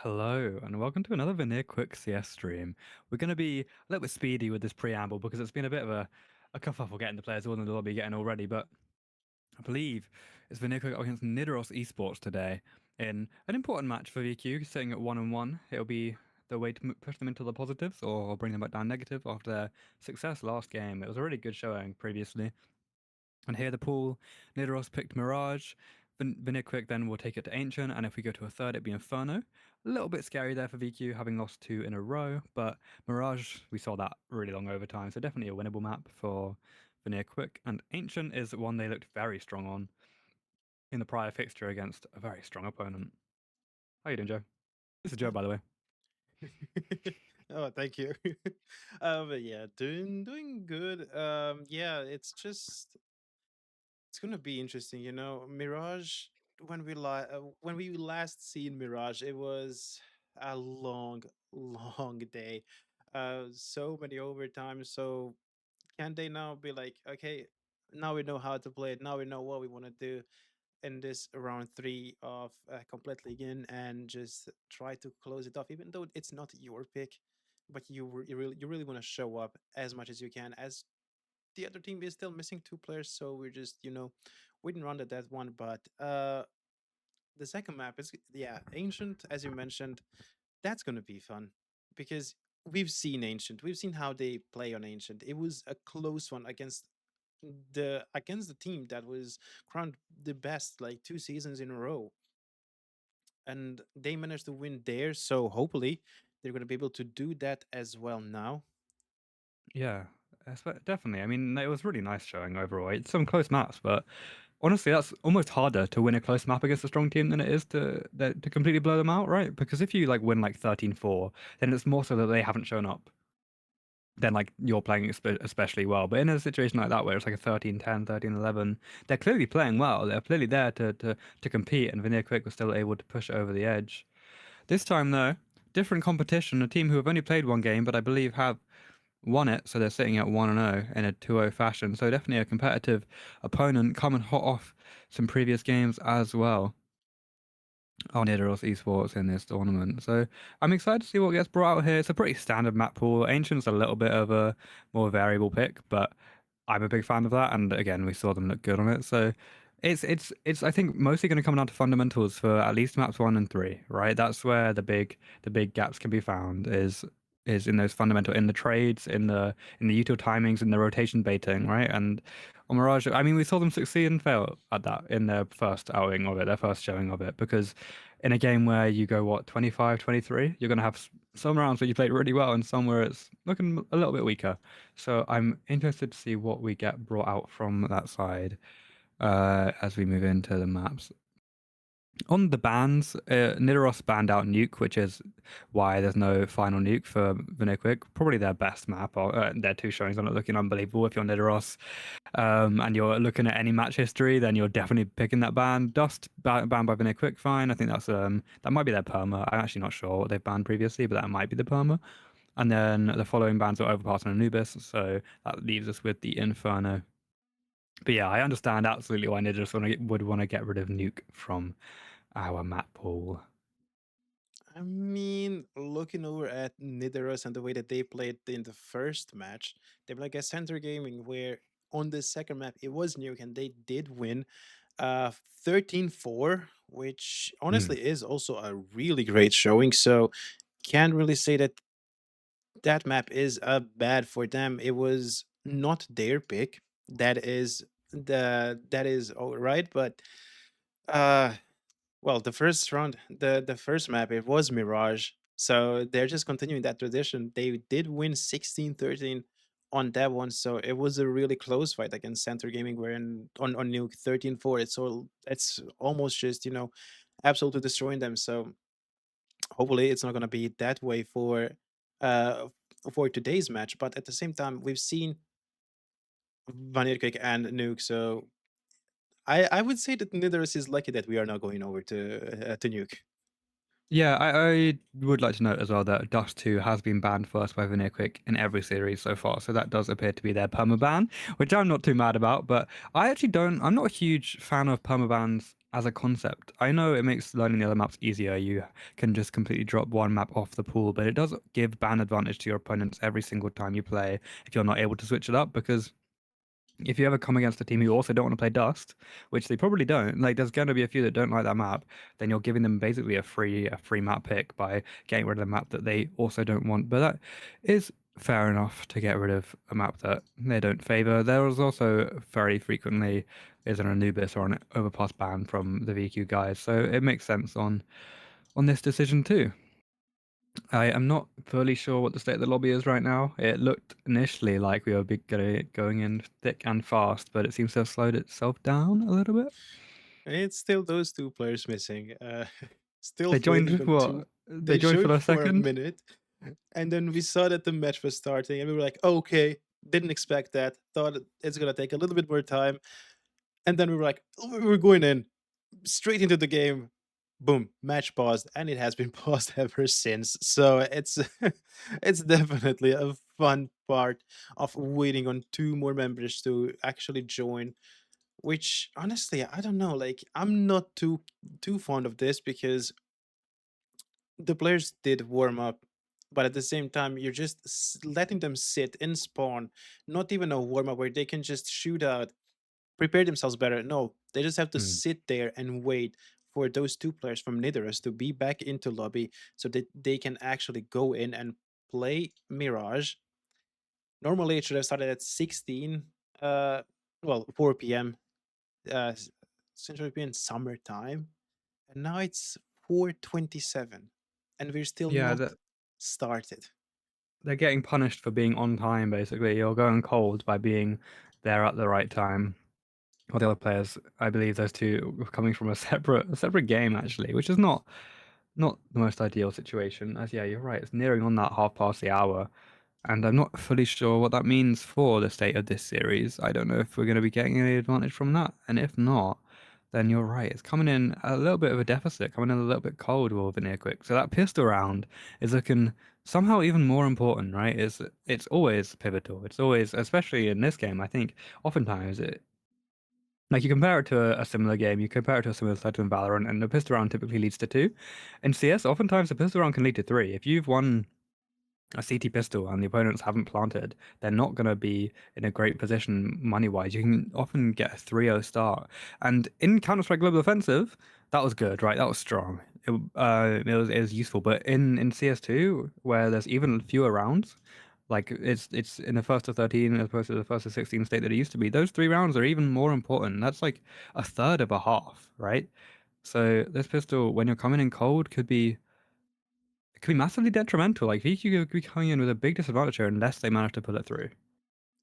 Hello, and welcome to another VanirQuick CS stream. We're going to be a little bit speedy with this preamble because it's been a bit of a kerfuffle getting the players all in the lobby getting all ready, but I believe it's VanirQuick against Nidaros Esports today in an important match for VQ, sitting at 1-1. It'll be the way to push them into the positives or bring them back down negative after their success last game. It was a really good showing previously. And here the pool, Nidaros picked Mirage. VanirQuick then will take it to Ancient, and if we go to a third, it'd be Inferno. A little bit scary there for VQ, having lost two in a row, but Mirage, we saw that really long overtime, so definitely a winnable map for VanirQuick. And Ancient is one they looked very strong on in the prior fixture against a very strong opponent. How you doing, Joe? This is Joe, by the way. Oh, thank you. But yeah, doing good. Yeah, it's gonna be interesting. Mirage. When we last seen Mirage, it was a long, long day. So many overtimes. So can they now be like, okay, now we know how to play it. Now we know what we want to do in this round three of Komplettligaen and just try to close it off, even though it's not your pick, but you really want to show up as much as you can. As the other team is still missing two players, so we're just we didn't run at that one. But the second map is, yeah, Ancient, as you mentioned. That's gonna be fun because we've seen Ancient. We've seen how they play on Ancient. It was a close one against the team that was crowned the best like 2 seasons in a row, and they managed to win there. So hopefully they're going to be able to do that as well now. Yeah, definitely. I mean, it was really nice showing overall. It's some close maps, but honestly, that's almost harder to win a close map against a strong team than it is to completely blow them out, right? Because if you like win like 13-4, then it's more so that they haven't shown up than like you're playing especially well. But in a situation like that where it's like a 13-10, 13-11, they're clearly playing well. They're clearly there to compete, and VanirQuick was still able to push it over the edge. This time though, different competition, a team who have only played one game, but I believe have won it, so they're sitting at 1-0 in a 2-0 fashion. So definitely a competitive opponent coming hot off some previous games as well on Nidaros Esports in this tournament. So I'm excited to see what gets brought out here. It's a pretty standard map pool. Ancient's a little bit of a more variable pick, but I'm a big fan of that. And again, we saw them look good on it. So it's I think mostly going to come down to fundamentals for at least maps 1 and 3, right? That's where the big gaps can be found is in those fundamental in the trades, in the util timings, in the rotation baiting, right? And on Mirage, I mean, we saw them succeed and fail at that in their first outing of it, their first showing of it, because in a game where you go, what, 25, 23, you're going to have some rounds where you played really well and some where it's looking a little bit weaker. So I'm interested to see what we get brought out from that side as we move into the maps. On the bans, Nidaros banned out Nuke, which is why there's no final Nuke for VanirQuick. Probably their best map. Their two showings are not looking unbelievable. If you're Nidaros and you're looking at any match history, then you're definitely picking that ban. Dust banned by VanirQuick, fine. I think that might be their perma. I'm actually not sure what they've banned previously, but that might be the perma. And then the following bans are Overpass and Anubis, so that leaves us with the Inferno. But yeah, I understand absolutely why Nidaros would want to get rid of Nuke from our map pool. I mean, looking over at Nidaros and the way that they played in the first match, they were like a center gaming where on the second map it was Nuke and they did win 13-4, which Mm. honestly is also a really great showing. So can't really say that that map is bad for them. It was not their pick. That is all right, but uh well, the first round, the first map, it was Mirage. So they're just continuing that tradition. They did win 16-13 on that one, so it was a really close fight against Center Gaming, where on Nuke 13-4, it's almost just, absolutely destroying them. So hopefully it's not gonna be that way uh for today's match. But at the same time, we've seen VanirQuick and Nuke, so I would say that Nidaros is lucky that we are not going over to Nuke. Yeah, I would like to note as well that Dust 2 has been banned first by VanirQuick in every series so far, so that does appear to be their permaban, which I'm not too mad about, but I'm not a huge fan of permabans as a concept. I know it makes learning the other maps easier, you can just completely drop one map off the pool, but it does give ban advantage to your opponents every single time you play if you're not able to switch it up, because if you ever come against a team who also don't want to play Dust, which they probably don't, like there's going to be a few that don't like that map, then you're giving them basically a free map pick by getting rid of the map that they also don't want. But that is fair enough to get rid of a map that they don't favor. There is also very frequently is an Anubis or an overpass ban from the VQ guys, so it makes sense on this decision too. I am not fully sure what the state of the lobby is right now. It looked initially like we were going in thick and fast, but it seems to have slowed itself down a little bit. It's still those two players missing. Still They waiting joined on two. what? They They joined for showed a for a second. minute, and then we saw that the match was starting, and we were like, okay, didn't expect that. Thought it's gonna take a little bit more time, and then we were like, "Oh, we're going in straight into the game. Boom, match paused, and it has been paused ever since. So it's it's definitely a fun part of waiting on two more members to actually join. Which honestly, I don't know. Like, I'm not too fond of this because the players did warm up, but at the same time, you're just letting them sit in spawn, not even a warm up where they can just shoot out, prepare themselves better. No, they just have to Hmm. sit there and wait for those two players from Nidaros to be back into lobby so that they can actually go in and play Mirage. Normally, it should have started at 16, uh, 4 p.m. Central European summertime, and now it's 4:27, and we're still Yeah, not started. they're getting punished for being on time. Basically, you're going cold by being there at the right time. Or the other players, I believe those two were coming from a separate game actually, which is not the most ideal situation. As yeah, you're right. It's nearing on that half past the hour. And I'm not fully sure what that means for the state of this series. I don't know if we're going to be getting any advantage from that. And if not, then you're right. It's coming in a little bit of a deficit, coming in a little bit cold with VanirQuick. So that pistol round is looking somehow even more important, right? It's always pivotal. It's always, especially in this game, I think oftentimes it like you compare it to a similar game, you compare it to a similar set in Valorant, and the pistol round typically leads to two. In CS, oftentimes the pistol round can lead to three. If you've won a CT pistol and the opponents haven't planted, they're not going to be in a great position money wise. You can often get a 3-0 start. And in Counter-Strike Global Offensive, that was good, right? That was strong. It was useful. But in CS2, where there's even fewer rounds, like it's in the first to 13 as opposed to the first to 16 state that it used to be, those 3 rounds are even more important. That's like a third of a half, right? So this pistol, when you're coming in cold, it could be massively detrimental. Like VQ could be coming in with a big disadvantage here unless they manage to pull it through.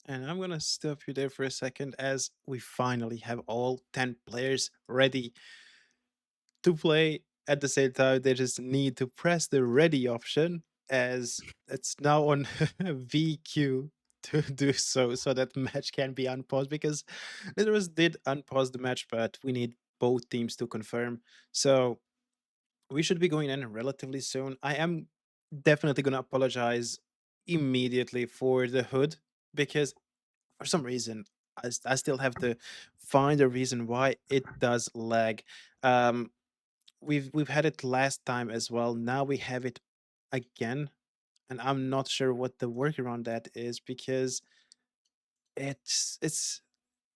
And I'm gonna stop you there for a second as we finally have all 10 players ready to play at the same time. They just need to press the ready option as it's now on VQ to do so that match can be unpaused because Nidaros did unpause the match, but we need both teams to confirm. So we should be going in relatively soon. I am definitely going to apologize immediately for the hood because for some reason I still have to find a reason why it does lag. Um, we've had it last time as well. Now we have it again, and I'm not sure what the workaround that is because it's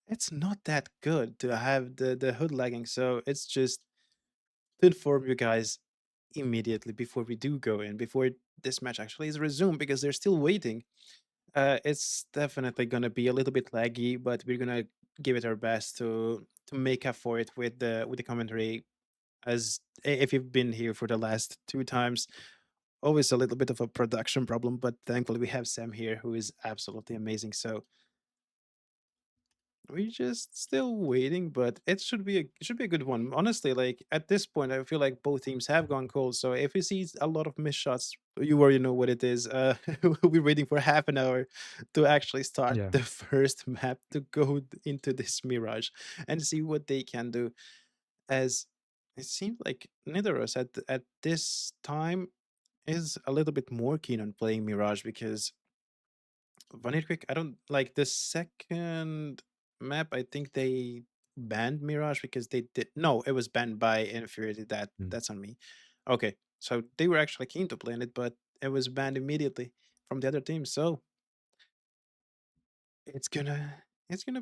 it's not that good to have the hood lagging. So it's just to inform you guys immediately before we do go in, before this match actually is resumed, because they're still waiting. It's definitely gonna be a little bit laggy, but we're gonna give it our best to make up for it with the commentary. As if you've been here for the last two times, always a little bit of a production problem, but thankfully we have Sam here who is absolutely amazing. So we just still waiting, but it should be a good one. Honestly, like at this point, I feel like both teams have gone cold. So if we see a lot of missed shots, you already know what it is. We're waiting for half an hour to actually start Yeah. the first map to go into this Mirage and see what they can do. As it seemed like Nidaros at this time is a little bit more keen on playing Mirage because VanirQuick, I don't like the second map. I think they banned Mirage because they did no, it was banned by Inferiority. Mm. That's on me. Okay, so they were actually keen to play in it, but it was banned immediately from the other team. So it's gonna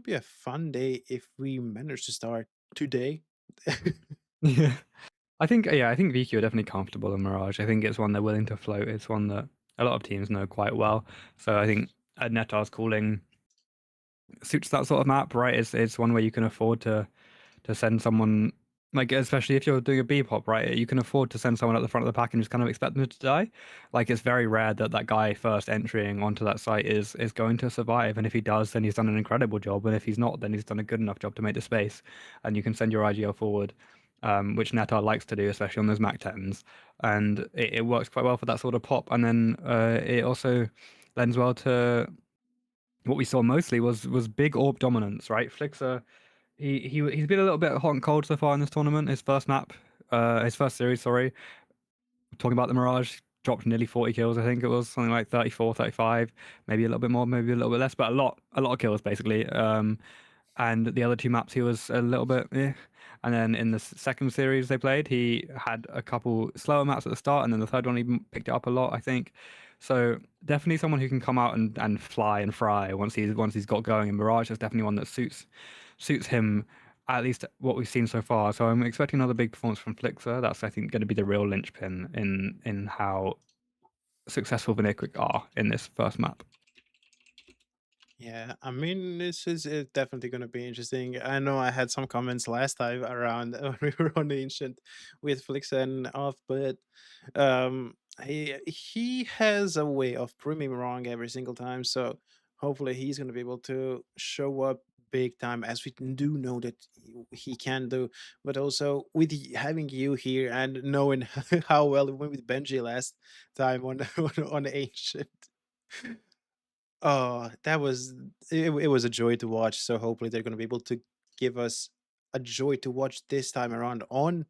be a fun day if we manage to start today. Yeah. I think VQ are definitely comfortable in Mirage. I think it's one they're willing to float. It's one that a lot of teams know quite well. So I think Netar's calling suits that sort of map, right? It's one where you can afford to send someone, like, especially if you're doing a B pop, right? You can afford to send someone at the front of the pack and just kind of expect them to die. Like, it's very rare that that guy first entering onto that site is going to survive, and if he does, then he's done an incredible job, and if he's not, then he's done a good enough job to make the space, and you can send your IGL forward, which Netar likes to do, especially on those Mac 10s, and it works quite well for that sort of pop, and then it also lends well to what we saw mostly was big orb dominance, right? Flixer, he's been a little bit hot and cold so far in this tournament. His first map, his first series, sorry, talking about the Mirage, dropped nearly 40 kills. I think it was something like 34, 35, maybe a little bit more, maybe a little bit less, but a lot of kills basically. And the other two maps he was a little bit eh. And then in the second series they played, he had a couple slower maps at the start, and then the third one he picked it up a lot, I think. So definitely someone who can come out and fly and fry once he's got going. And Mirage is definitely one that suits him, at least what we've seen so far. So I'm expecting another big performance from Flixer. That's, I think, going to be the real linchpin in how successful VanirQuick are in this first map. Yeah, I mean, this is definitely going to be interesting. I know I had some comments last time around when we were on the Ancient with Flix and off, but he has a way of proving me wrong every single time. So hopefully he's going to be able to show up big time, as we do know that he can do. But also with having you here and knowing how well it went with Benji last time on on the Ancient. Oh, that was it was a joy to watch, so hopefully they're gonna be able to give us a joy to watch this time around on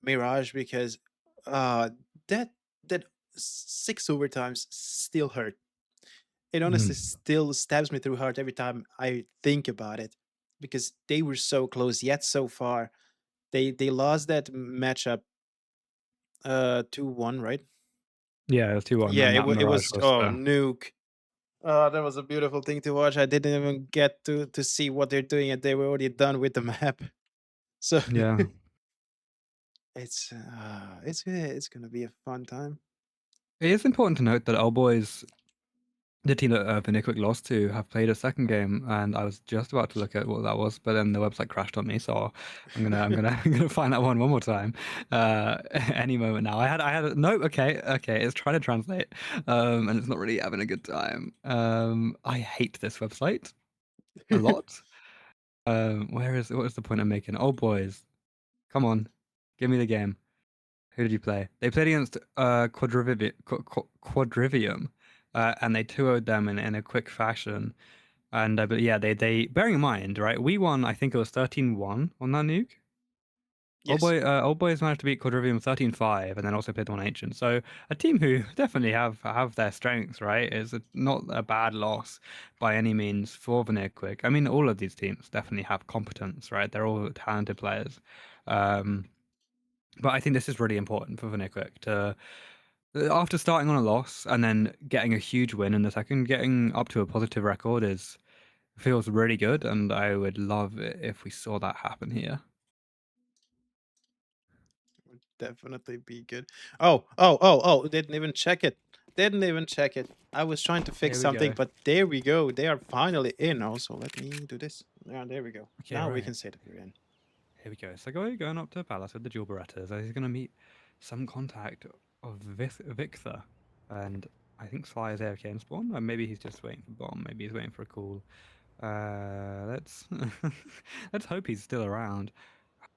Mirage because, uh, that that 6 overtimes still hurt. It honestly Mm. still stabs me through heart every time I think about it because they were so close yet so far. They lost that matchup, 2-1, right? Yeah, it was 2-1, Yeah, and that it Mirage was was oh, nuke. Oh, that was a beautiful thing to watch. I didn't even get to see what they're doing, and they were already done with the map. So yeah. it's gonna be a fun time. It is important to note that our boys, the team that VanirQuick lost to, have played a second game, and I was just about to look at what that was, but then the website crashed on me, so I'm gonna find that one more time, any moment now. I had a, nope, okay, it's trying to translate, and it's not really having a good time. I hate this website a lot. What is the point I'm making? Oh boys, come on, give me the game. Who did you play? They played against Quadrivium, and they 2-0'd them in a quick fashion. And but yeah, they bearing in mind, right? We won. I think it was 13-1 on that nuke. Yes, Old boys managed to beat Quadrivium 13-5, and then also played on Ancient. So a team who definitely have their strengths, right? Not a bad loss by any means for VanirQuick. I mean, all of these teams definitely have competence, right? They're all talented players. Um, but I think this is really important for VanirQuick to, after starting on a loss and then getting a huge win in the second, getting up to a positive record is feels really good, and I would love it if we saw that happen here. would definitely be good. Oh! Didn't even check it. Didn't even check it. I was trying to fix Here we something, go. but there we go. They are finally in. Also, let me do this. Yeah, there we go. Okay, Now we right. can say that we're in. Here we go. So going up to Palace with the dual Berettas. He's going to meet some contact of Victor, and I think Sly is AFK in spawn. Or maybe he's just waiting for bomb. Maybe he's waiting for a call. Let's let's hope he's still around.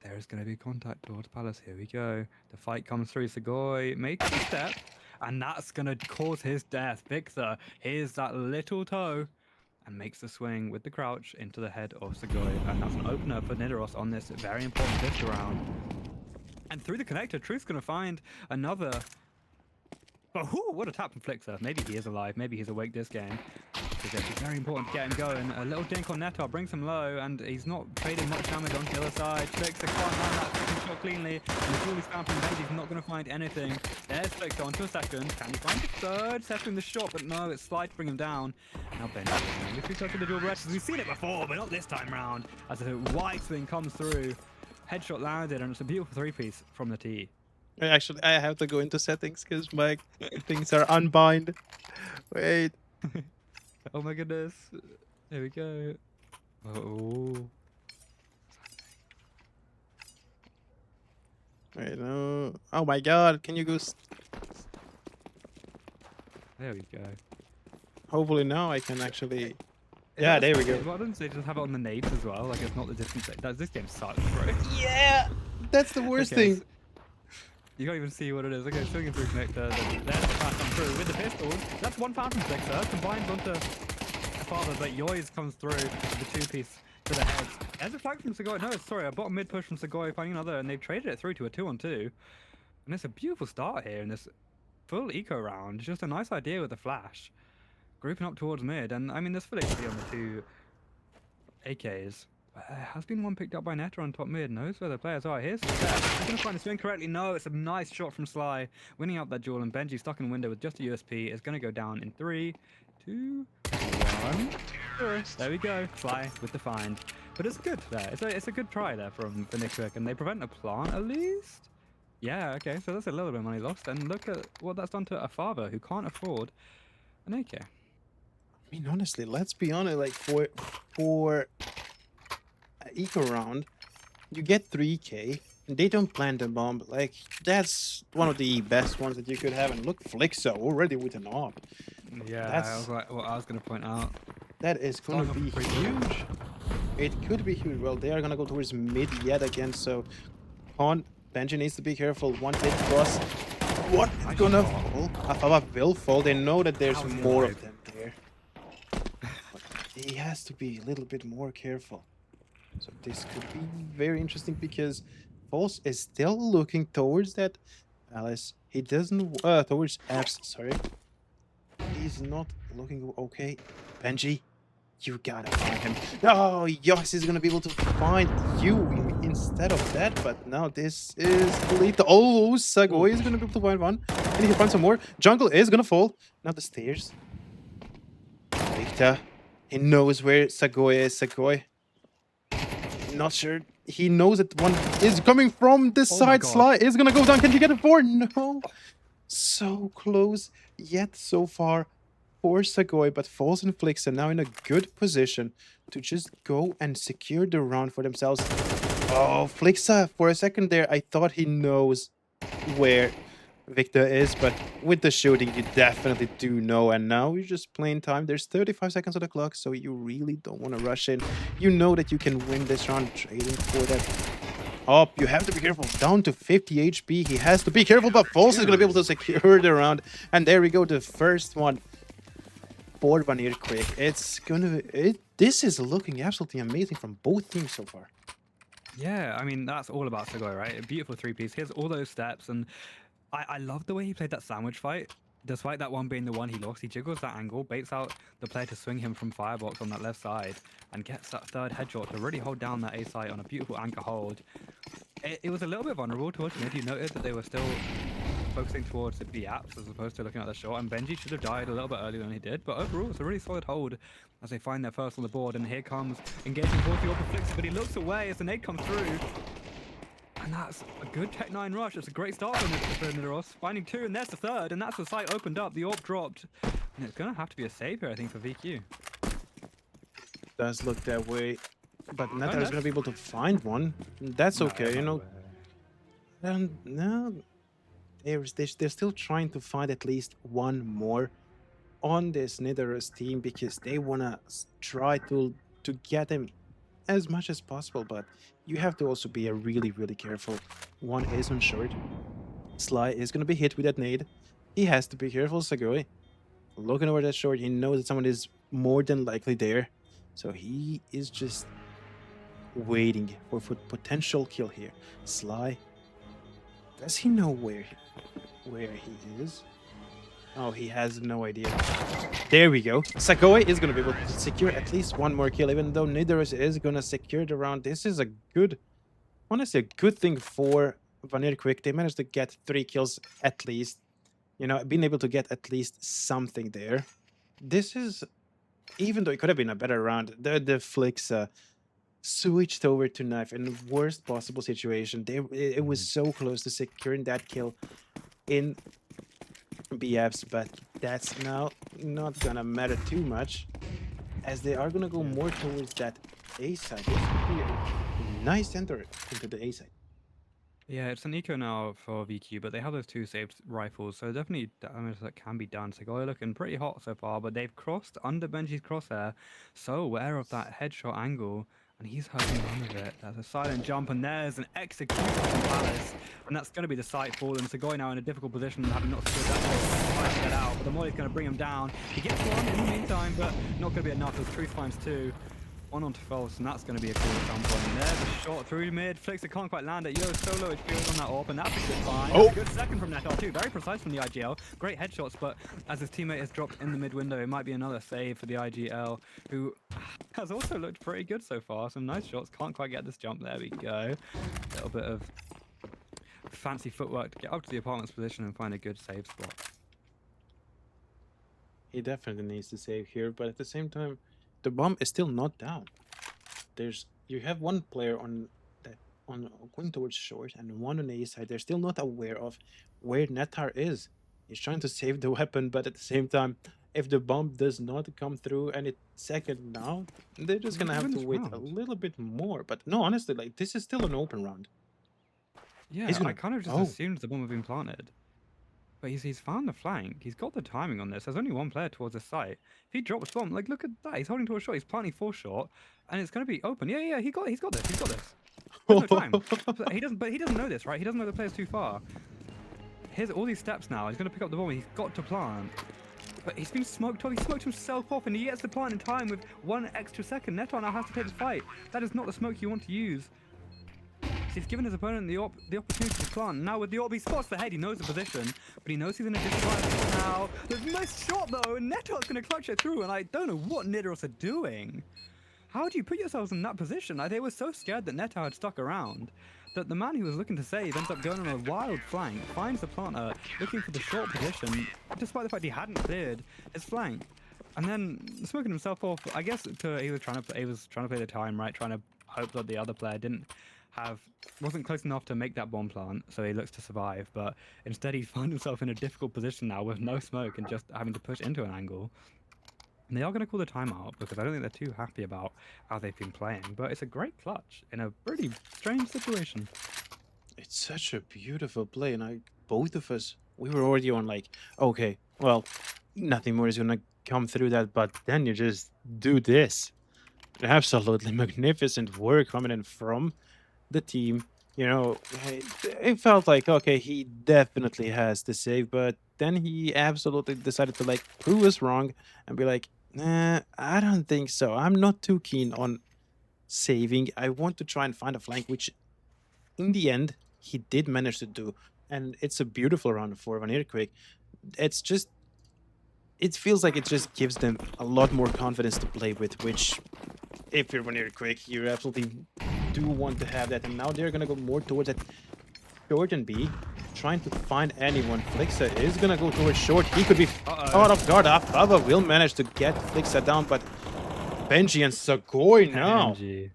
There is going to be contact towards Palace. Here we go. The fight comes through. Segoy makes a step, and that's going to cause his death. Victor, here's that little toe, and makes the swing with the crouch into the head of Segoy. And that's an opener for Nidaros on this very important fifth round. And through the connector, Truth's going to find another. Oh, what a tap from Flixer. Maybe he is alive. Maybe he's awake this game. Because it's very important to get him going. A little dink on Netar brings him low, and he's not trading much damage onto the other side. Flixer can't land that second shot cleanly. And the Julie spam from Benji's not going to find anything. There's Flixer onto a second. Can he find the third? Settling the shot, but no, it's Slide to bring him down. Now Benji. Literally touching the dual breasts. We've seen it before, but not this time round. As a wide swing comes through. Headshot landed, and it's a beautiful three-piece from the tee. Actually, I have to go into settings because my things are unbind. Wait. Oh my goodness. There we go. Oh. Wait, no. Oh my god, can you go? There we go. Hopefully now I can actually. Yeah, there we go. Why don't they just have it on the nades as well? Like it's not the distance. This game sucks, bro. Yeah, that's the worst Okay, thing. You can't even see what it is. Okay, swinging through connector. There's the pass come through with the pistols. That's one fountain Flixer combined onto a father, but Yoiz comes through with the two-piece to the head. There's a flag from Segoy. No, sorry, a bottom mid push from Segoy finding another, and they've traded it through to a 2-on-2. And it's a beautiful start here in this full eco round. Just a nice idea with the flash. Grouping up towards mid, and I mean, there's full HP on the two AKs. Has been one picked up by Netar on top mid. Knows where the players are. Here's the step. He's going to find the swing correctly. No, it's a nice shot from Sly. Winning out that duel, and Benji stuck in the window with just a USP is going to go down in 3, 2, 1. There we go. Sly with the find. But it's good there. It's a good try there from VanirQuick, and they prevent a plant at least. Yeah, okay, so that's a little bit of money lost. And look at what that's done to a father who can't afford an AK. I mean, honestly, let's be honest. Like for eco round, you get 3k, and they don't plant a bomb. Like that's one of the best ones that you could have. And look, Flixer already with an AWP. Yeah, That's I was like, what I was going to point out. that is gonna Starting be off pretty huge. It could be huge. Well, they are gonna go towards mid yet again. So, Benji needs to be careful. One hit cross. What is gonna fall? Afaba will fall. They know that there's How's he more alive? of them there. But he has to be a little bit more careful. So this could be very interesting because False is still looking towards that Alice. He doesn't towards Abs, sorry. He's not looking okay. Benji, you gotta find him. No, Yox is gonna be able to find you instead of that, but now this is lethal. Oh, Sagoy is gonna be able to find one. And he can find some more. Jungle is gonna fall. Now the stairs. Victor, he knows where Sagoy is. Sagoy. Not sure. He knows that one is coming from the side. God. Sly is gonna go down. Can you get it for? No. So close, yet so far for Sagoy, but Falls and Flix are now in a good position to just go and secure the round for themselves. Oh, Flixa, for a second there, I thought he knows where Victor is, but with the shooting, you definitely do know. And now you're just playing time. There's 35 seconds on the clock, so you really don't want to rush in. You know that you can win this round trading for that. Oh, you have to be careful. Down to 50 HP. He has to be careful, but Falls is going to be able to secure the round. And there we go, the first one for VanirQuick. It's gonna. This is looking absolutely amazing from both teams so far. Yeah, I mean, that's all about Segoy, right? A beautiful three-piece. Here's all those steps, and I love the way he played that sandwich fight. Despite that one being the one he lost, he jiggles that angle, baits out the player to swing him from firebox on that left side, and gets that third headshot to really hold down that A site on a beautiful anchor hold. It was a little bit vulnerable towards mid. You noted that they were still focusing towards the apps as opposed to looking at the shot, and Benji should have died a little bit earlier than he did, but overall it's a really solid hold as they find their first on the board. And here comes engaging towards the Orb Flixer, but he looks away as the nade comes through. And that's a good Tech 9 rush. It's a great start for Nidaros. Finding two, and there's the third, and that's the site opened up. The AWP dropped. And it's going to have to be a save here, I think, for VQ. Does look that way. But Netar is going to be able to find one. That's okay, you know. And now they're still trying to find at least one more on this Nidaros team because they want to try to get him as much as possible, but you have to also be really careful. One is on short. Sly is going to be hit with that nade. He has to be careful. Sagoy looking over that short, he knows that someone is more than likely there, so he is just waiting for potential kill here. Sly Does he know where he is? Oh, he has no idea. There we go. Sakoi is going to be able to secure at least one more kill, even though Nidaros is going to secure the round. This is a good, honestly, a good thing for VanirQuick. They managed to get 3 kills at least. You know, being able to get at least something there. This is, even though it could have been a better round, the Flicks switched over to Knife in the worst possible situation. It was so close to securing that kill in BFs, but that's now not gonna matter too much, as they are gonna go Yeah. more towards that A side. This would be a nice enter into the A side. Yeah, it's an eco now for VQ, but they have those 2 saved rifles, so definitely damage that can be done. So Goy looking pretty hot so far, but they've crossed under Benji's crosshair, so aware of that headshot angle, and he's hurting none of it. There's a silent jump, and there's an execution from Palace, and that's going to be the site for them. So Goy now in a difficult position, having not secured that goal, trying to get out, but the Molly's going to bring him down. He gets one in the meantime, but not going to be enough. There's Truth finds 2. One onto false, and that's going to be a cool jump point. There's a shot through mid. Flixer can't quite land it. Yo, solo HP on that AWP, and that's a good find. Oh! That's a good second from Netar too. Very precise from the IGL. Great headshots, but as his teammate has dropped in the mid window, it might be another save for the IGL, who has also looked pretty good so far. Some nice shots. Can't quite get this jump. There we go. A little bit of fancy footwork to get up to the apartment's position and find a good save spot. He definitely needs to save here, but at the same time, the bomb is still not down. You have one player on going towards short and one on the A side. They're still not aware of where Netar is. He's trying to save the weapon, but at the same time, if the bomb does not come through any second now, they're just gonna have to wait a little bit more. But no, honestly, like this is still an open round. Yeah, He's gonna, I kind of just assumed the bomb had been planted. But he's found the flank. He's got the timing on this. There's only one player towards the site. If he drops bomb, like look at that. He's holding towards short. He's planting 4 shot, and it's going to be open. Yeah. He's got this. He's got this. There's no time. But he doesn't know this, right? He doesn't know the player's too far. Here's all these steps now. He's going to pick up the bomb. He's got to plant. But he's been smoked off. He smoked himself off, and he gets the plant in time with 1 extra second. Netar now has to take the fight. That is not the smoke you want to use. He's given his opponent the opportunity to plant. Now with the AWP, he spots the head. He knows the position, but he knows he's in a disadvantage now. There's a nice shot though, and Netar's going to clutch it through. And I don't know what Nidaros are doing. How do you put yourselves in that position? They were so scared that Netar had stuck around that the man he was looking to save ends up going on a wild flank, finds the planter, looking for the short position, despite the fact he hadn't cleared his flank. And then smoking himself off. I guess he was trying to play the time right, trying to hope that the other player wasn't close enough to make that bomb plant, so he looks to survive, but instead he finds himself in a difficult position now with no smoke and just having to push into an angle. And they are going to call the timeout because I don't think they're too happy about how they've been playing, but it's a great clutch in a pretty strange situation. It's such a beautiful play, and both of us, we were already on like, okay, well, nothing more is gonna come through that, but then you just do this. Absolutely magnificent work coming in from the team. You know, it felt like, okay, he definitely has the save, but then he absolutely decided to like prove us wrong and be like, nah, I don't think so. I'm not too keen on saving. I want to try and find a flank, which in the end he did manage to do. And it's a beautiful round for VanirQuick. It's just, it feels like it just gives them a lot more confidence to play with, which if you're VanirQuick, you absolutely do want to have that. And now they're gonna go more towards that short and B, trying to find anyone. Flixa is gonna go towards short. He could be caught off guard. Afava will manage to get Flixa down, but Benji and Sagoi now. Benji.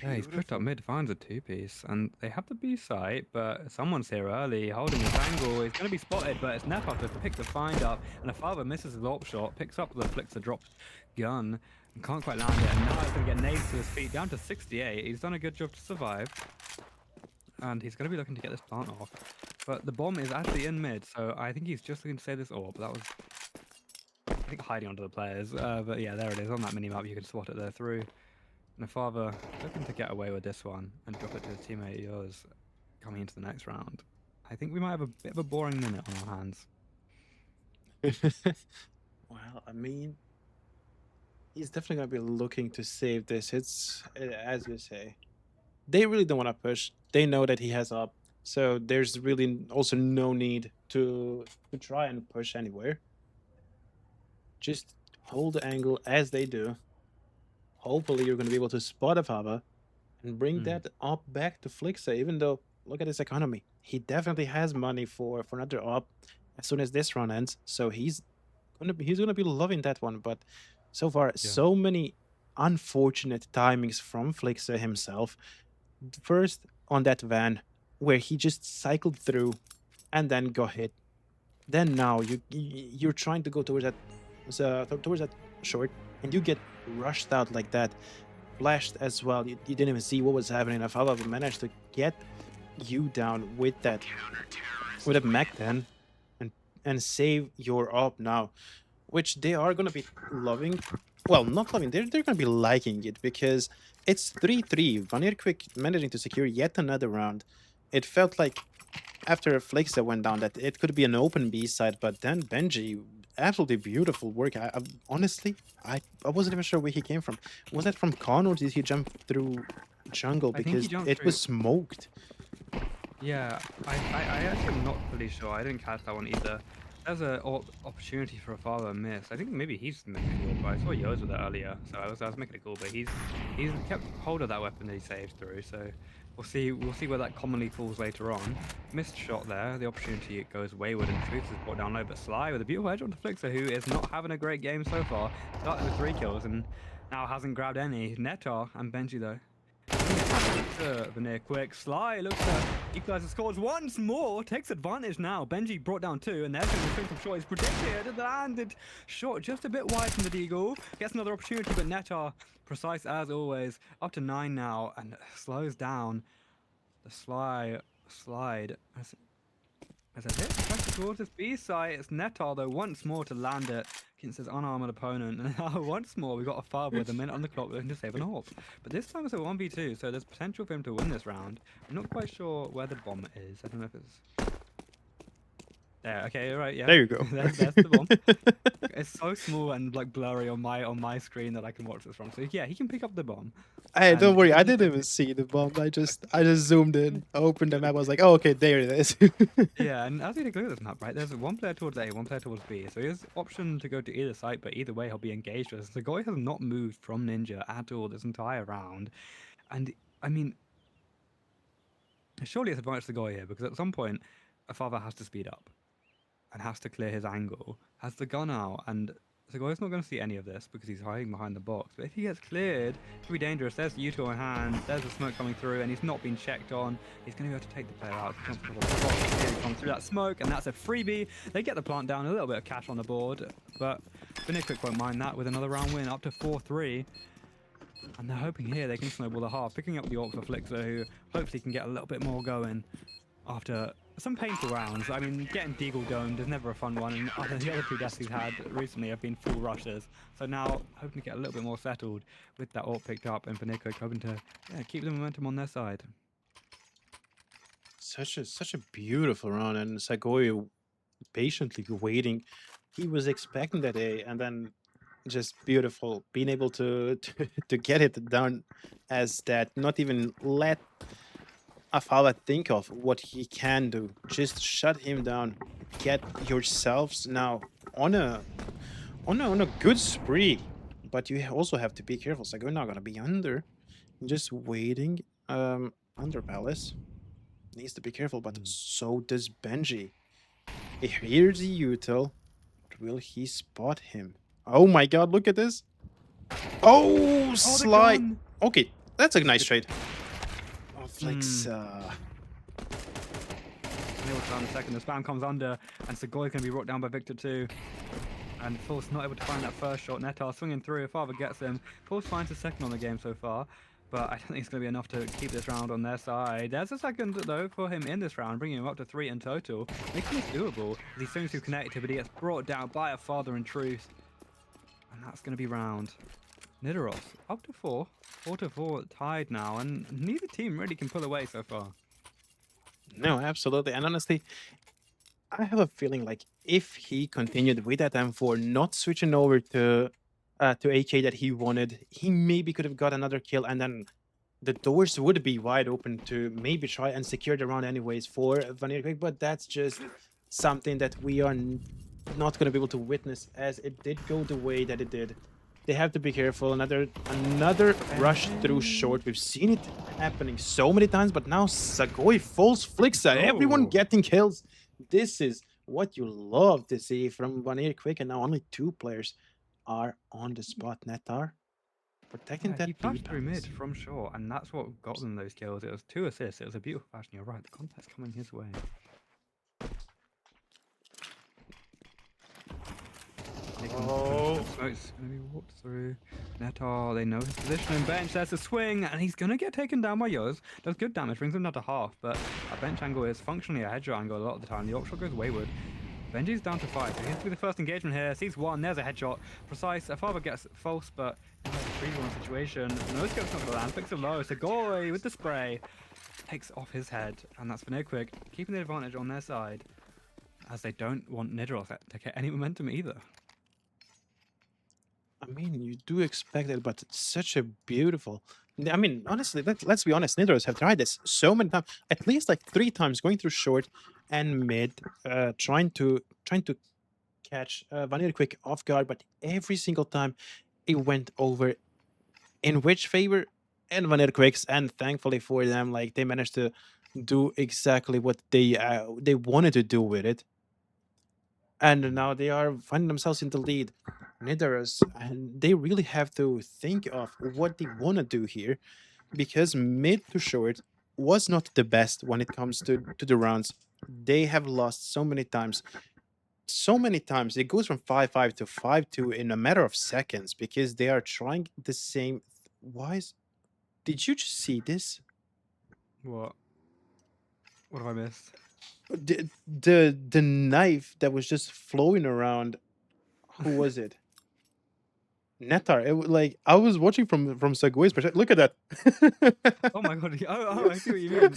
Yeah, he's pushed up mid, finds a 2-piece, and they have the B site, but someone's here early, holding his angle. He's going to be spotted, but it's Netar to pick the find up, and the father misses his AWP shot, picks up the Flixa dropped gun, and can't quite land it, and now he's going to get nades to his feet, down to 68. He's done a good job to survive, and he's going to be looking to get this plant off, but the bomb is actually in mid, so I think he's just looking to save this AWP. That was, I think, hiding onto the players, but yeah, there it is. On that mini-map, you can spot it there through. And the father looking to get away with this one and drop it to his teammate yours coming into the next round. I think we might have a bit of a boring minute on our hands. Well, I mean, he's definitely going to be looking to save this. It's, as you say, they really don't want to push. They know that he has up. So there's really also no need to try and push anywhere. Just hold the angle as they do. Hopefully you're going to be able to spot a Fava and bring Mm, that up back to Flixa, even though look at his economy. He definitely has money for another up as soon as this run ends. So he's gonna be loving that one. But so far, yeah. so many unfortunate timings from Flixa himself. First on that van where he just cycled through and then got hit. Then now you're trying to go towards that short and you get rushed out like that, flashed as well. You didn't even see what was happening. Afala managed to get you down with a mech then and save your op now, which they are gonna be loving. Well, not loving, they're gonna be liking it because it's 3-3. VanirQuick managing to secure yet another round. It felt like after Flakes that went down that it could be an open B side, but then Benji, absolutely beautiful work. Honestly, I wasn't even sure where he came from. Was that from Khan or did he jump through jungle I think he because jumped it was through. smoked? Yeah, I actually am not fully sure. I didn't catch that one either. There's a opportunity for a father miss. I think maybe he's making a goal, but I saw yours with it earlier, so I was making a goal, but he's kept hold of that weapon that he saved through. So we'll see where that commonly falls later on. Missed shot there. The opportunity it goes wayward and Truth is brought down low, but Sly with a beautiful edge onto Flixer, who is not having a great game so far. Started with 3 kills and now hasn't grabbed any. Netar and Benji though. VanirQuick. Sly looks to equalize the scores once more. Takes advantage now. Benji brought down 2, and there's going to be some shot is predicted. Landed short just a bit wide from the Deagle. Gets another opportunity, but Netar, precise as always. Up to 9 now, and slows down. The slide. As a hit pressure towards this B site, it's Netar though once more to land it against his unarmored opponent. And now once more we've got a father with a minute on the clock looking to save an AWP. But this time it's a 1v2, so there's potential for him to win this round. I'm not quite sure where the bomb is. I don't know if it's there. Okay, right, yeah. There you go. there's the bomb. It's so small and like blurry on my screen that I can watch this from. So yeah, he can pick up the bomb. Hey, don't And worry. he I needs didn't to even see the bomb. I just zoomed in, opened the map. I was like, oh, okay, there it is. Yeah, and as we take a look at this map, right, there's one player towards A, one player towards B. So he has option to go to either side, but either way he'll be engaged with us. The guy has not moved from Ninja at all this entire round. And I mean, surely it's advantage to the guy here because at some point a father has to speed up and has to clear his angle, has the gun out, and Segoy's not going to see any of this because he's hiding behind the box. But if he gets cleared, it could be dangerous. There's the U2 in hand, there's the smoke coming through, and he's not been checked on. He's going to be able to take the player out. He comes through that smoke, and that's a freebie. They get the plant down, a little bit of cash on the board, but VanirQuick won't mind that with another round win, up to 4-3. And they're hoping here they can snowball the half, picking up the ult for Flixer, who hopefully can get a little bit more going after some painful rounds. I mean, getting Deagle domed is never a fun one, and the other 2 deaths he's had recently have been full rushes. So now, hoping to get a little bit more settled with that ult picked up, and VanirQuick hoping to keep the momentum on their side. Such a beautiful run, and Sagoy patiently waiting. He was expecting that A, and then just beautiful being able to get it done as that. Not even let Afala think of what he can do. Just shut him down. Get yourselves now on a good spree. But you also have to be careful. So we're not gonna be under. Just waiting. Under Palace. Needs to be careful, but so does Benji. Here's the util. Will he spot him? Oh my god, look at this. Oh, Oh, the slide. gun! Okay, that's a That's nice good. trade. Oh, Flex. Neil down a second. The spam comes under, and Segoy can be brought down by Victor too. And Force not able to find that first shot. Netar swinging through. Father gets him. Force finds a second on the game so far, but I don't think it's going to be enough to keep this round on their side. There's a second, though, for him in this round, bringing him up to 3 in total. Making this doable as he swings through connected, but he gets brought down by a father in truth. And that's going to be round. Nidaros up to 4. 4-4 tied now, and neither team really can pull away so far. No, absolutely. And honestly, I have a feeling like if he continued with that M4, not switching over to AK that he wanted, he maybe could have got another kill and then the doors would be wide open to maybe try and secure the round anyways for VanirQuick, but that's just something that we are not going to be able to witness as it did go the way that it did. They have to be careful. Another rush through short. We've seen it happening so many times, but now Sagoi falls Flixa. Everyone Oh, getting kills. This is what you love to see from VanirQuick, and now only 2 players are on the spot. Netar protecting yeah, he that B flashed through mid palace. from short, and that's what got them those kills. It was 2 assists. It was a beautiful fashion. You're right. The contest coming his way. Oh, Smoke's gonna be walked through. Netar, they know his position in bench. There's a swing, and he's gonna get taken down by Yoz. Does good damage, brings him down to half, but a bench angle is functionally a headshot angle a lot of the time. The op shot goes wayward. Benji's down to 5, so he has to be the first engagement here. Sees 1, there's a headshot. Precise, a father gets false, but in a 3-1 situation. No scope's not gonna land, flicks it low. Sagoi with the spray takes off his head, and that's VanirQuick keeping the advantage on their side, as they don't want Nidaros to get any momentum either. I mean, you do expect it, but it's such a beautiful. I mean, honestly, let's be honest. Nidaros have tried this so many times, at least like 3 times, going through short and mid, trying to catch VanirQuick off guard, but every single time it went over in which favor and VanirQuick's, and thankfully for them, like they managed to do exactly what they wanted to do with it. And now they are finding themselves in the lead. Nidaros, and they really have to think of what they want to do here, because mid to short was not the best when it comes to the rounds. They have lost so many times. So many times it goes from 5-5 to 5-2 in a matter of seconds because they are trying the same. Why is. Did you just see this? What? What have I missed? The knife that was just flowing around. Who was it? Netar. It was like I was watching from Sagoi's perspective. Look at that. Oh my god! Oh, I see what you mean.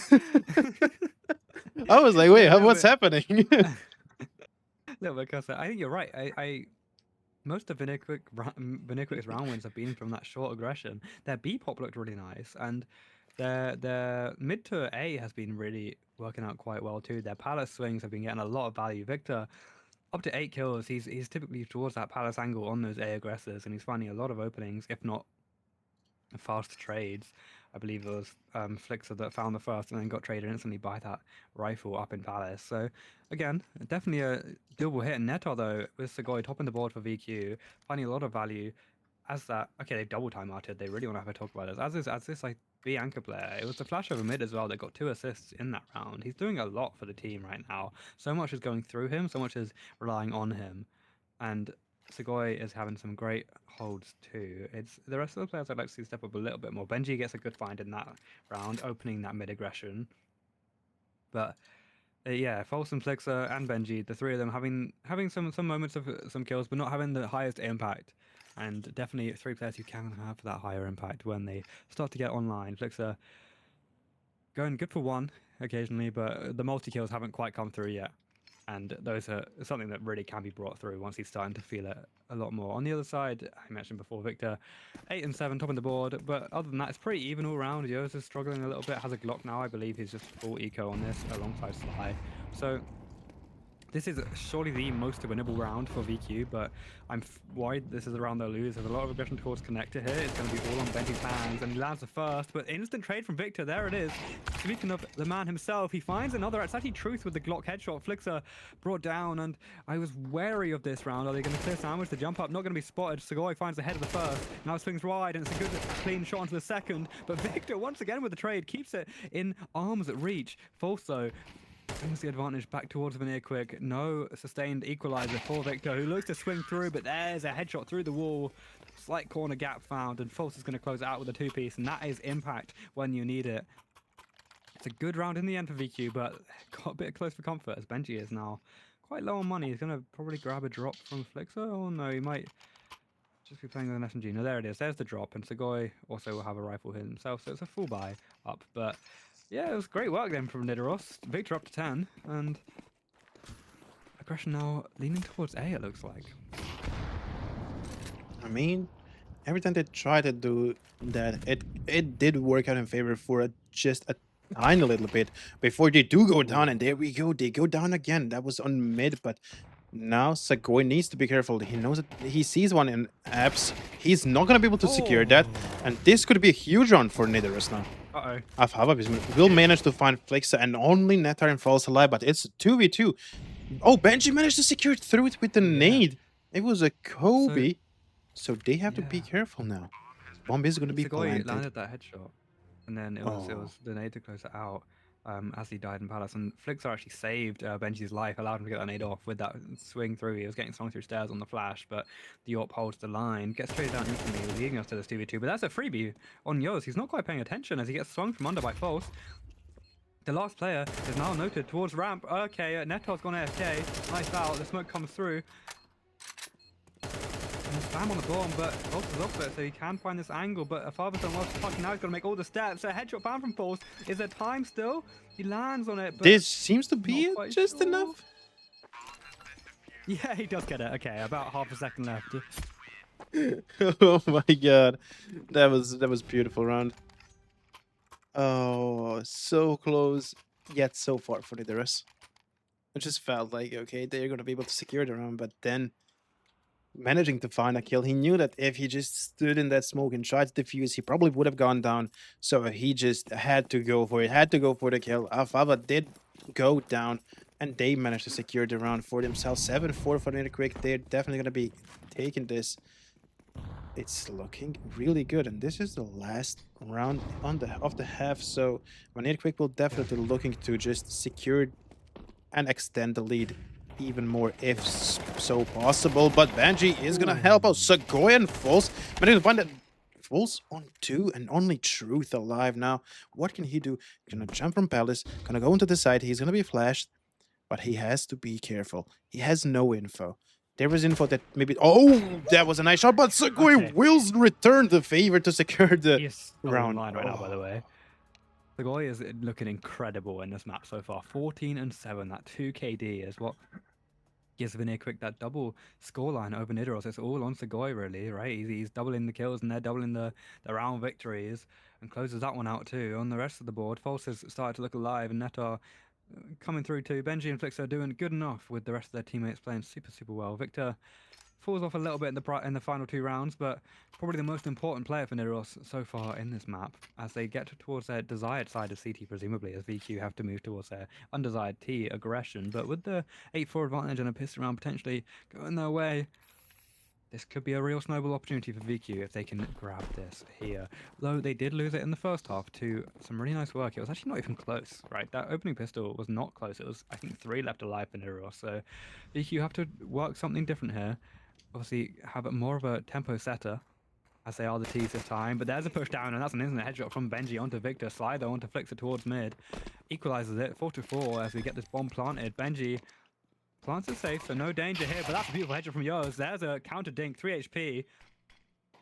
I was like, Yeah, wait, a little what's bit, happening? little bit closer. I think you're right. I most of VanirQuick's round wins have been from that short aggression. Their B pop looked really nice, and their mid to A has been really working out quite well too. Their palace swings have been getting a lot of value. Victor, up to 8 kills, he's typically towards that palace angle on those A aggressors, and he's finding a lot of openings, if not fast trades. I believe it was Flixer that found the first and then got traded instantly by that rifle up in Palace. So again, definitely a doable hit. Netar though, with Sagoi topping the board for VQ, finding a lot of value as that. Okay, they've double time outed. They really want to have a talk about this. As this like B anchor player, it was the flash over mid as well that got 2 assists in that round. He's doing a lot for the team right now. So much is going through him. So much is relying on him, and Sagoi is having some great holds too. It's the rest of the players I'd like to see step up a little bit more. Benji gets a good find in that round, opening that mid aggression. But yeah, Folsom, Flixer, and Benji, the 3 of them having some moments of some kills, but not having the highest impact. And definitely 3 players who can have that higher impact when they start to get online. Flixer going good for 1 occasionally, but the multi kills haven't quite come through yet. And those are something that really can be brought through once he's starting to feel it a lot more. On the other side, I mentioned before, Victor, 8 and 7 top of the board, but other than that, it's pretty even all round. Yo's is struggling a little bit, has a Glock now, I believe he's just full eco on this alongside Sly. So this is surely the most winnable round for VQ, but I'm worried this is a round they'll lose. There's a lot of aggression towards connector here. It's going to be all on Benji's hands, and he lands the first, but instant trade from Victor. There it is. Speaking of the man himself, he finds another. It's actually Truth with the Glock headshot. Flixer brought down, and I was wary of this round. Are they going to clear sandwich? The jump up, not going to be spotted. Sagoi finds the head of the first. Now swings wide, and it's a good clean shot onto the second, but Victor, once again with the trade, keeps it in arm's reach. False though. Brings the advantage back towards VanirQuick. No sustained equalizer for Victor, who looks to swing through, but there's a headshot through the wall. Slight corner gap found, and False is going to close it out with a 2-piece, and that is impact when you need it. It's a good round in the end for VQ, but got a bit close for comfort as Benji is now quite low on money. He's going to probably grab a drop from Flixer. Oh no, he might just be playing with an SMG. No, there it is. There's the drop, and Sagoi also will have a rifle himself, so it's a full buy up, but yeah, it was great work then from Nidaros. Victor up to 10, and aggression now leaning towards A, it looks like. I mean, every time they try to do that, it did work out in favor for just a tiny little bit before they do go down, and there we go, they go down again. That was on mid, but now Sagoy needs to be careful. He knows that he sees one in apps. He's not gonna be able to secure that, and this could be a huge run for Nidaros now. Uh-oh. Afhava will manage to find Flixa, and only Netarin falls alive, but it's 2v2. Oh, Benji managed to secure it through it with the nade. It was a Kobe. So they have to be careful now. Bomb is going to be planted. Landed that headshot, and then it was the nade to close it out as he died in Palace. And Flixer actually saved Benji's life, allowed him to get that nade off with that swing through. He was getting swung through stairs on the flash, but the AWP holds the line, gets straight down instantly, leading us to this 2v2. But that's a freebie on Yoz. He's not quite paying attention as he gets swung from under by False. The last player is now noted towards ramp. Okay, Neto's gone AFK. Nice foul. The smoke comes through. Spam on the bomb, but False is off it, so he can find this angle. But Fatherson wants to punch. Now he's got to make all the steps. A headshot found from False. Is there time still? He lands on it. But this seems to be it, just enough. Yeah, he does get it. Okay, about half a second left. Oh my god, that was beautiful round. Oh, so close, yet so far for Nidaros. It just felt like, okay, they're going to be able to secure the round, but then managing to find a kill, he knew that if he just stood in that smoke and tried to defuse, he probably would have gone down. So he just had to go for it, had to go for the kill. Afava did go down, and they managed to secure the round for themselves. 7-4 for VanirQuick. They're definitely going to be taking this. It's looking really good, and this is the last round of the half, so VanirQuick will definitely looking to just secure and extend the lead even more if so possible. But Benji is gonna help out. Sagoy and False managed to find that False on 2 and only Truth alive now. What can he do? Gonna jump from Palace, gonna go into the side. He's gonna be flashed, but he has to be careful. He has no info. There was info that maybe... Oh, that was a nice shot, but Sagoy will return the favor to secure the round. Line right now, by the way. Sagoy is looking incredible in this map so far. 14-7, that 2 KD is what gives VanirQuick that double scoreline over Nidaros. It's all on Sagoy, really, right? He's doubling the kills and they're doubling the round victories and closes that one out too. On the rest of the board, False has started to look alive and Netar coming through too. Benji and Flixer are doing good enough with the rest of their teammates playing super well. Victor falls off a little bit in the final 2 rounds, but probably the most important player for Nidaros so far in this map as they get towards their desired side of CT, presumably, as VQ have to move towards their undesired T aggression. But with the 8-4 advantage and a pistol round potentially going their way, this could be a real snowball opportunity for VQ if they can grab this here. Though they did lose it in the first half to some really nice work. It was actually not even close, right? That opening pistol was not close. It was, I think, 3 left alive for Nidaros. So VQ have to work something different here. Obviously, have more of a tempo setter, as they are the T's this time. But there's a push down, and that's an instant headshot from Benji onto Victor. Slider onto Flixer towards mid. Equalizes it, 4-4, as we get this bomb planted. Benji plants it safe, so no danger here, but that's a beautiful headshot from Yoz. There's a counter dink, 3 HP.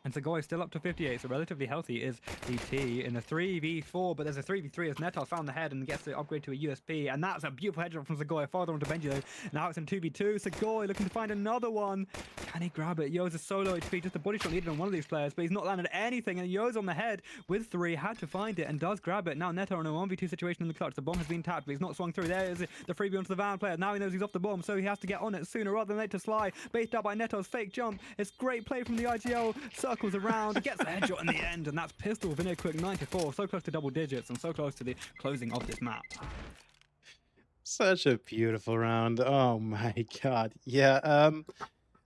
And Sagoy still up to 58, so relatively healthy is DT in a 3v4, but there's a 3v3 as Netar found the head and gets to upgrade to a USP, and that's a beautiful headshot from Sagoy. Farther onto Benji though. Now it's in 2v2. Sagoy looking to find another one. Can he grab it? Yoz is solo HP, just a body shot needed on one of these players, but he's not landed anything, and Yoz on the head with 3, had to find it and does grab it. Now Netar in a 1v2 situation in the clutch. The bomb has been tapped, but he's not swung through. There is the freebie onto the Van player. Now he knows he's off the bomb, so he has to get on it sooner rather than later. Sly, based out by Netar's fake jump. It's great play from the IGL. Circles around, gets the headshot in the end, and that's pistol VanirQuick 94, so close to double digits and so close to the closing of this map. Such a beautiful round. Oh my god. Yeah,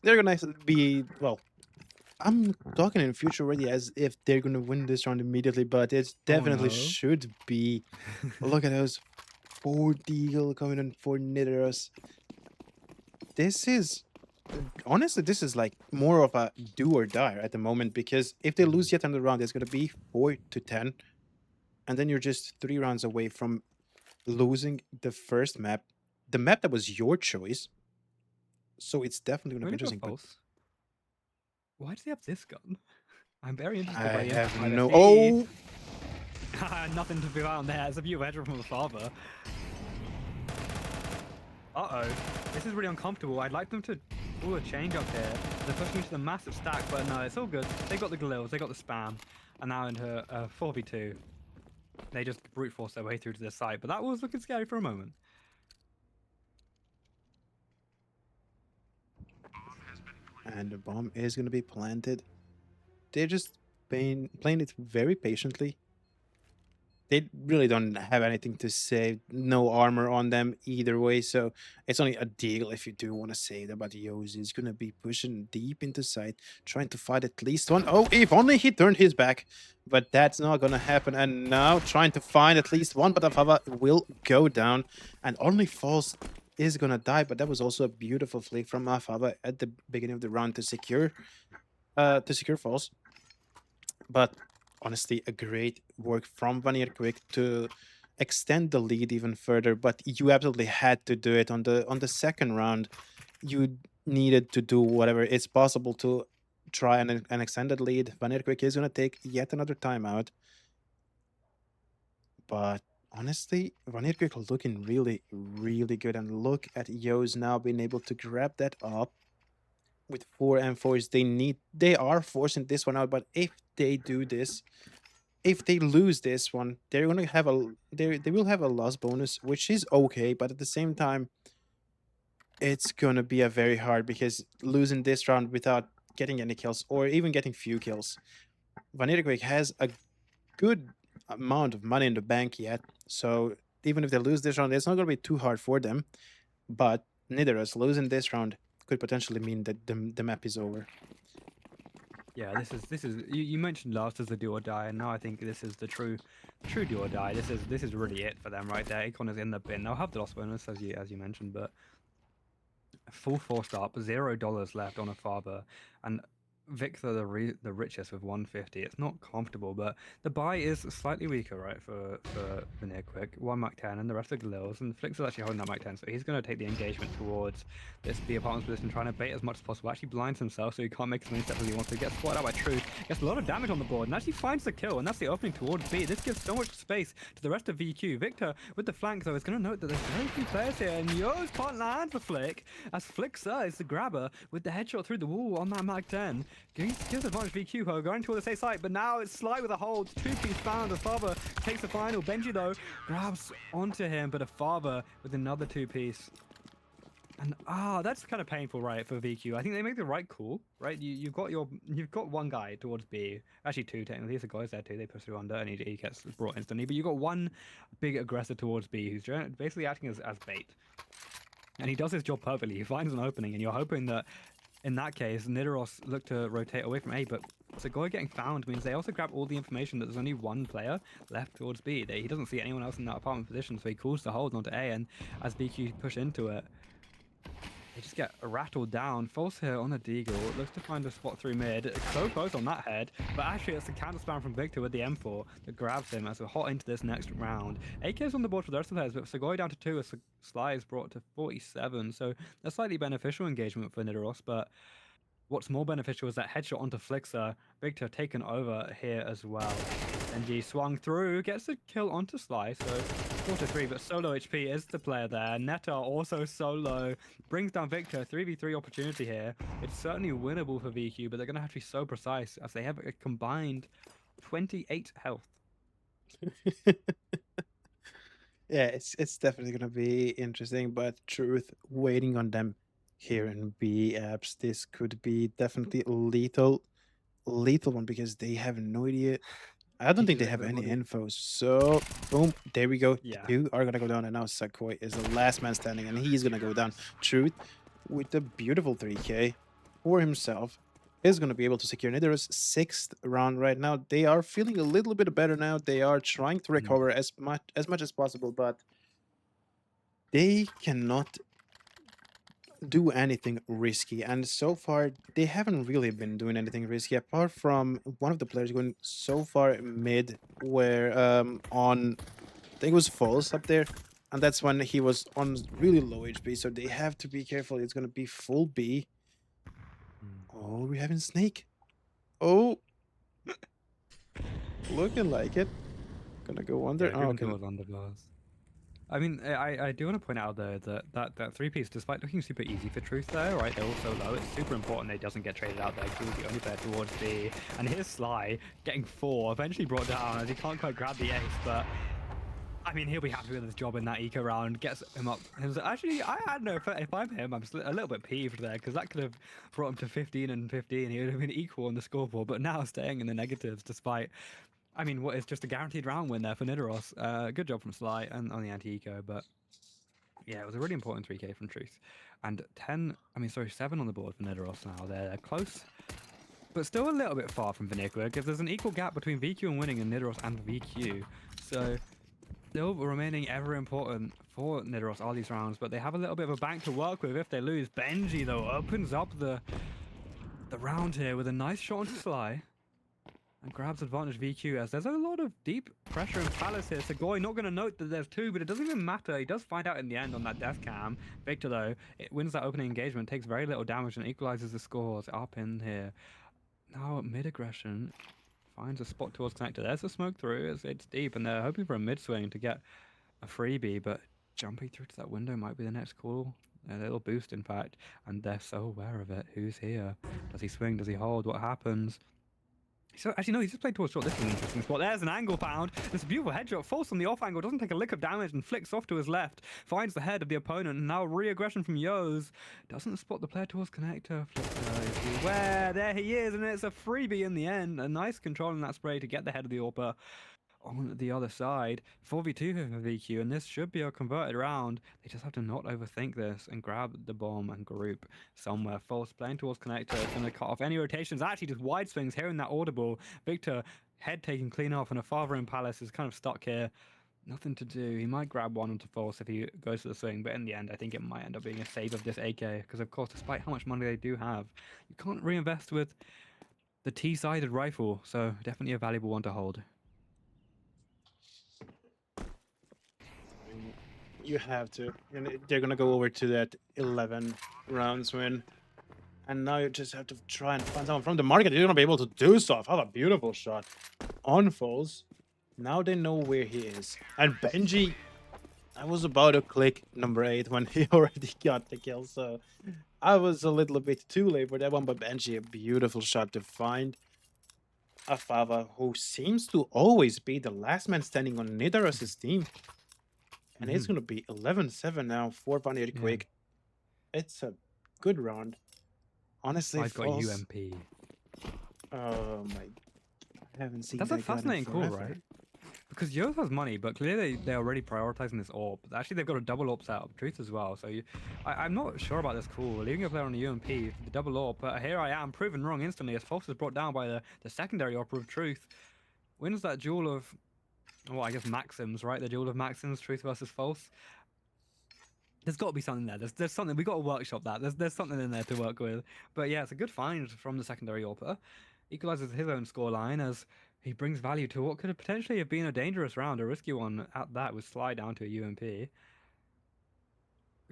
they're gonna be, well, I'm talking in future already as if they're gonna win this round immediately, but it definitely should be. Look at those 4 deagle coming in for Nidaros. This is, honestly, this is like more of a do or die at the moment, because if they lose yet another round, it's going to be 4-10. And then you're just 3 rounds away from losing the first map. The map that was your choice. So it's definitely going to be interesting. But why does he have this gun? I'm very interested I by the have no... Oh! Nothing to be found there. It's a view of headshot from the father. Uh-oh. This is really uncomfortable. I'd like them to Ooh, a change up here. They're pushing into the massive stack, but no, it's all good. They got the glills, they got the spam, and now into a 4v2. They just brute force their way through to the site, but that was looking scary for a moment. And the bomb is going to be planted. They're just playing it very patiently. They really don't have anything to save. No armor on them either way, so it's only a deal if you do want to save them. But Yoz is going to be pushing deep into sight, trying to fight at least one. Oh, if only he turned his back. But that's not going to happen. And now trying to find at least one, but Afava will go down. And only Falls is going to die. But that was also a beautiful flick from Afava at the beginning of the round to secure Falls. But honestly, a great work from VanirQuick to extend the lead even further. But you absolutely had to do it on the second round. You needed to do whatever is possible to try an extended lead. VanirQuick is going to take yet another timeout. But honestly, VanirQuick looking really, really good. And look at Yoz now being able to grab that up. With 4 M4s, they are forcing this one out. But if they do this, if they lose this one, they're gonna have they will have a loss bonus, which is okay, but at the same time, it's gonna be a very hard because losing this round without getting any kills or even getting few kills. VanirQuick has a good amount of money in the bank yet, so even if they lose this round, it's not gonna be too hard for them. But Nidaros losing this round could potentially mean that the map is over. Yeah, this is you mentioned last as the do or die, and now I think this is the true do or die. This is really it for them right there. Icon is in the bin. They'll have the loss bonus as you mentioned, but full forced up, $0 left on a father, and Victor the richest with 150. It's not comfortable, but the buy is slightly weaker, right, for VanirQuick. 1 Mac 10 and the rest of Glills, and Flix is actually holding that Mac 10, so he's going to take the engagement towards this B apartment position, trying to bait as much as possible. Actually blinds himself, so he can't make as many steps as he wants to. Get spotted out by Truth, gets a lot of damage on the board, and actually finds the kill, and that's the opening towards B. This gives so much space to the rest of VQ. Victor with the flank, though, is going to note that there's very few players here, and Yoz can't land the Flick, as Flixer is the grabber with the headshot through the wall on that Mac 10. Gives advantage VQ, though, going toward the safe site, but now it's Sly with a hold. 2-piece found. The father takes the final. Benji, though, grabs onto him, but a father with another 2-piece. And that's kind of painful, right, for VQ. I think they make the right call, right? You've got one guy towards B, actually two technically. There's a guy's there too. They push through under, and he gets brought instantly. But you've got one big aggressor towards B who's basically acting as bait, and he does his job perfectly. He finds an opening, and you're hoping that in that case, Nidaros look to rotate away from A, but Segoy getting found means they also grab all the information that there's only one player left towards B. He doesn't see anyone else in that apartment position, so he calls the hold onto A, and as VQ push into it, they just get rattled down. False here on a Deagle. Looks to find a spot through mid. So close on that head. But actually, it's the counter spam from Victor with the M4 that grabs him as we're hot into this next round. AK's on the board for the rest of the players, but Segoy down to 2 as Sly is brought to 47. So a slightly beneficial engagement for Nidaros, but what's more beneficial is that headshot onto Flixer. Victor taken over here as well. NG swung through, gets the kill onto Sly, so 4-3, but solo HP is the player there. Netta also solo, brings down Victor, 3v3 opportunity here. It's certainly winnable for VQ, but they're going to have to be so precise as they have a combined 28 health. Yeah, it's definitely going to be interesting, but Truth waiting on them here in B apps. This could be definitely lethal one because they have no idea. I don't think they have any info. So, boom, there we go. Yeah. Two are going to go down, and now Sakoi is the last man standing, and he's going to go down. Truth, with the beautiful 3k for himself, is going to be able to secure Nidaros' 6th round right now. They are feeling a little bit better now. They are trying to recover as much as possible, but they cannot do anything risky, and so far they haven't really been doing anything risky apart from one of the players going so far mid where on I think it was false up there, and that's when he was on really low HP, so they have to be careful. It's gonna be full B. Oh, we're having Snake. Oh, looking like it. Gonna go under. Yeah, oh, okay. was under blast. I mean, I do want to point out though that three piece, despite looking super easy for Truth there, right? They're all so low. It's super important that he doesn't get traded out there. He was the only player towards B, and here's Sly getting 4, eventually brought down as he can't quite grab the ace, but. I mean, he'll be happy with his job in that eco round. Gets him up. Actually, I don't know if I'm him. I'm a little bit peeved there because that could have brought him to 15 and 15. He would have been equal on the scoreboard, but now staying in the negatives despite. I mean, what is just a guaranteed round win there for Nidaros. Good job from Sly and on the anti-eco, but yeah, it was a really important 3k from Truth. And 7 on the board for Nidaros now. They're close, but still a little bit far from VanirQuick because there's an equal gap between VQ and winning and Nidaros and VQ. So still remaining ever important for Nidaros all these rounds, but they have a little bit of a bank to work with if they lose. Benji, though, opens up the round here with a nice shot onto Sly. And grabs advantage VQ as there's a lot of deep pressure in Palace here. Segoy not going to note that there's 2, but it doesn't even matter. He does find out in the end on that death cam. Victor, though, it wins that opening engagement, takes very little damage and equalizes the scores up in here. Now mid-aggression finds a spot towards connector. There's a smoke through. It's deep, and they're hoping for a mid-swing to get a freebie, but jumping through to that window might be the next call. A little boost, in fact, and they're so aware of it. Who's here? Does he swing? Does he hold? What happens? So actually, no, he's just played towards short. This is an interesting spot. There's an angle found. This beautiful headshot, false on the off angle, doesn't take a lick of damage and flicks off to his left. Finds the head of the opponent. And now re-aggression from Yoz. Doesn't spot the player towards connector. Flips where there he is, and it's a freebie in the end. A nice control in that spray to get the head of the AWPer on the other side. 4v2 for VQ, and this should be a converted round. They just have to not overthink this and grab the bomb and group somewhere. False playing towards connector. It's going to cut off any rotations. Actually, just wide swings, hearing that audible. Victor, head taken clean off, and a father in Palace is kind of stuck here. Nothing to do. He might grab one onto false if he goes to the swing, but in the end, I think it might end up being a save of this AK, because of course, despite how much money they do have, you can't reinvest with the T-sided rifle, so definitely a valuable one to hold. You have to. And they're gonna go over to that 11 rounds win. And now you just have to try and find someone from the market. You're gonna be able to do stuff. Have a beautiful shot on falls. Now they know where he is. And Benji, I was about to click number 8 when he already got the kill. So I was a little bit too late for that one. But Benji, a beautiful shot to find Afava, who seems to always be the last man standing on Nidaros' team. And it's going to be 11-7 now for VanirQuick. Yeah. It's a good round. Honestly, I've got UMP. Oh my. I haven't seen That's that a fascinating call, forever. right? Because Yoth has money, but clearly they're already prioritizing this AWP. Actually, they've got a double AWP set up, Truth as well. So I'm not sure about this call. Leaving a player on the UMP for the double AWP, but here I am, proven wrong instantly as False is brought down by the secondary AWP of Truth. Wins that duel of, well, I guess Maxims, right? The duel of Maxims, Truth versus False. There's got to be something there. There's something. We got to workshop that. There's something in there to work with. But yeah, it's a good find from the secondary AWPer. Equalizes his own scoreline as he brings value to what could have potentially have been a dangerous round, a risky one at that, with Sly down to a UMP.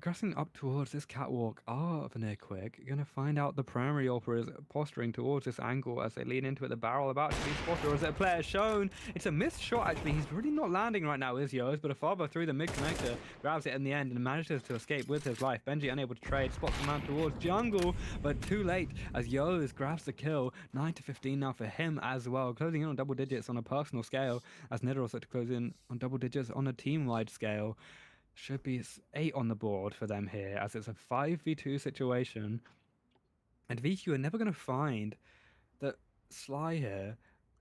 Crossing up towards this catwalk are VanirQuick. Gonna find out the primary AWPer is posturing towards this angle as they lean into it. The barrel about to be spotted, or is it a player shown? It's a missed shot, actually. He's really not landing right now, is Yoz, but a father through the mid connector grabs it in the end and manages to escape with his life. Benji unable to trade, spots the man towards jungle, but too late as Yoz grabs the kill. 9-15 now for him as well, closing in on double digits on a personal scale as Nidaros look to close in on double digits on a team-wide scale. Should be 8 on the board for them here, as it's a 5v2 situation. And VQ are never going to find that Sly here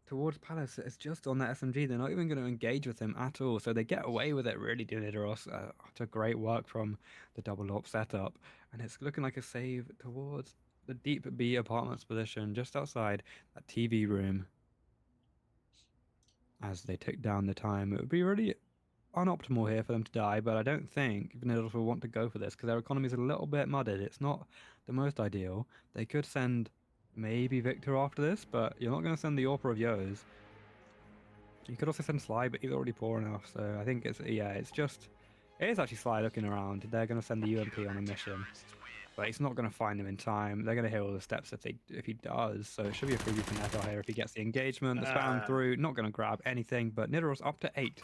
towards Palace is just on that SMG. They're not even going to engage with him at all. So they get away with it, really, do Nidaros. After great work from the double AWP setup. And it's looking like a save towards the deep B apartments position, just outside that TV room. As they tick down the time, it would be really unoptimal here for them to die, but I don't think Nidaros will want to go for this because their economy is a little bit mudded. It's not the most ideal. They could send maybe Victor after this, but you're not going to send the AWPer of Yoz. You could also send Sly, but he's already poor enough, so I think it's, yeah, it is actually Sly looking around. They're going to send the UMP on a mission, but he's not going to find them in time. They're going to hear all the steps if he does, so it should be a freebie for Neto here if he gets the engagement. The spam through, not going to grab anything, but Nidaros up to 8,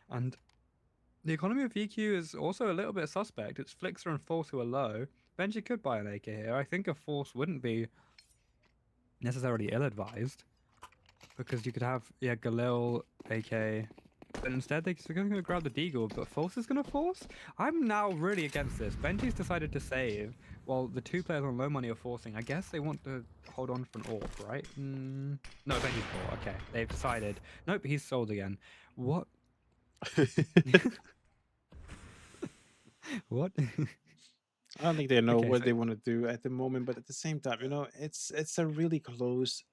and The economy of VQ is also a little bit suspect. It's Flixer and Force who are low. Benji could buy an AK here. I think a Force wouldn't be necessarily ill-advised because you could have, yeah, Galil, AK, but instead they're going to grab the Deagle, but Force is going to Force? I'm now really against this. Benji's decided to save while the two players on low money are forcing. I guess they want to hold on for an AWP, right? No, Benji's bought. Okay, they've decided. Nope, he's sold again. What? What? I don't think they know Okay, what so they want to do at the moment, but at the same time, it's a really close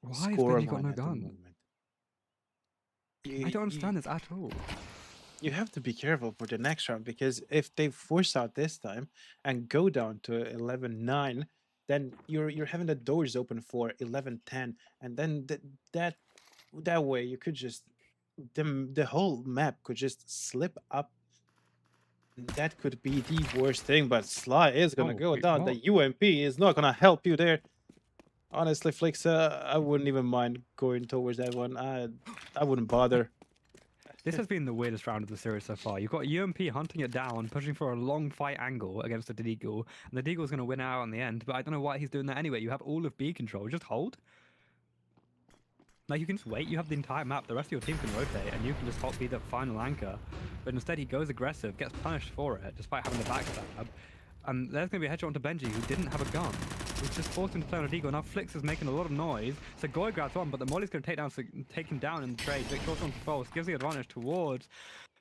why has score Benji got line no at the gun? moment. I You, don't you understand this at all. you have to be careful for the next round because if they force out this time and go down to 11-9, then you're having the doors open for 11-10, and then that way you could just the whole map could just slip up. That could be the worst thing, but Sly is gonna Oh, go wait, down. The what? UMP is not gonna help you there. Honestly, Flix, I wouldn't even mind going towards that one. I wouldn't bother. This has been the weirdest round of the series so far. You've got UMP hunting it down, pushing for a long fight angle against the Deagle, and the Deagle's going to win out in the end, but I don't know why he's doing that anyway. You have all of B control. Just hold. Like, you can just wait. You have the entire map. The rest of your team can rotate, and you can just be the final anchor. But instead, he goes aggressive, gets punished for it, despite having the backstab. And there's going to be a headshot onto Benji, who didn't have a gun. Which just forced him to play on a Deagle. Now Flix is making a lot of noise. So Goy grabs one, but the Molly's going to take him down in the trade. Victor's on false, gives the advantage towards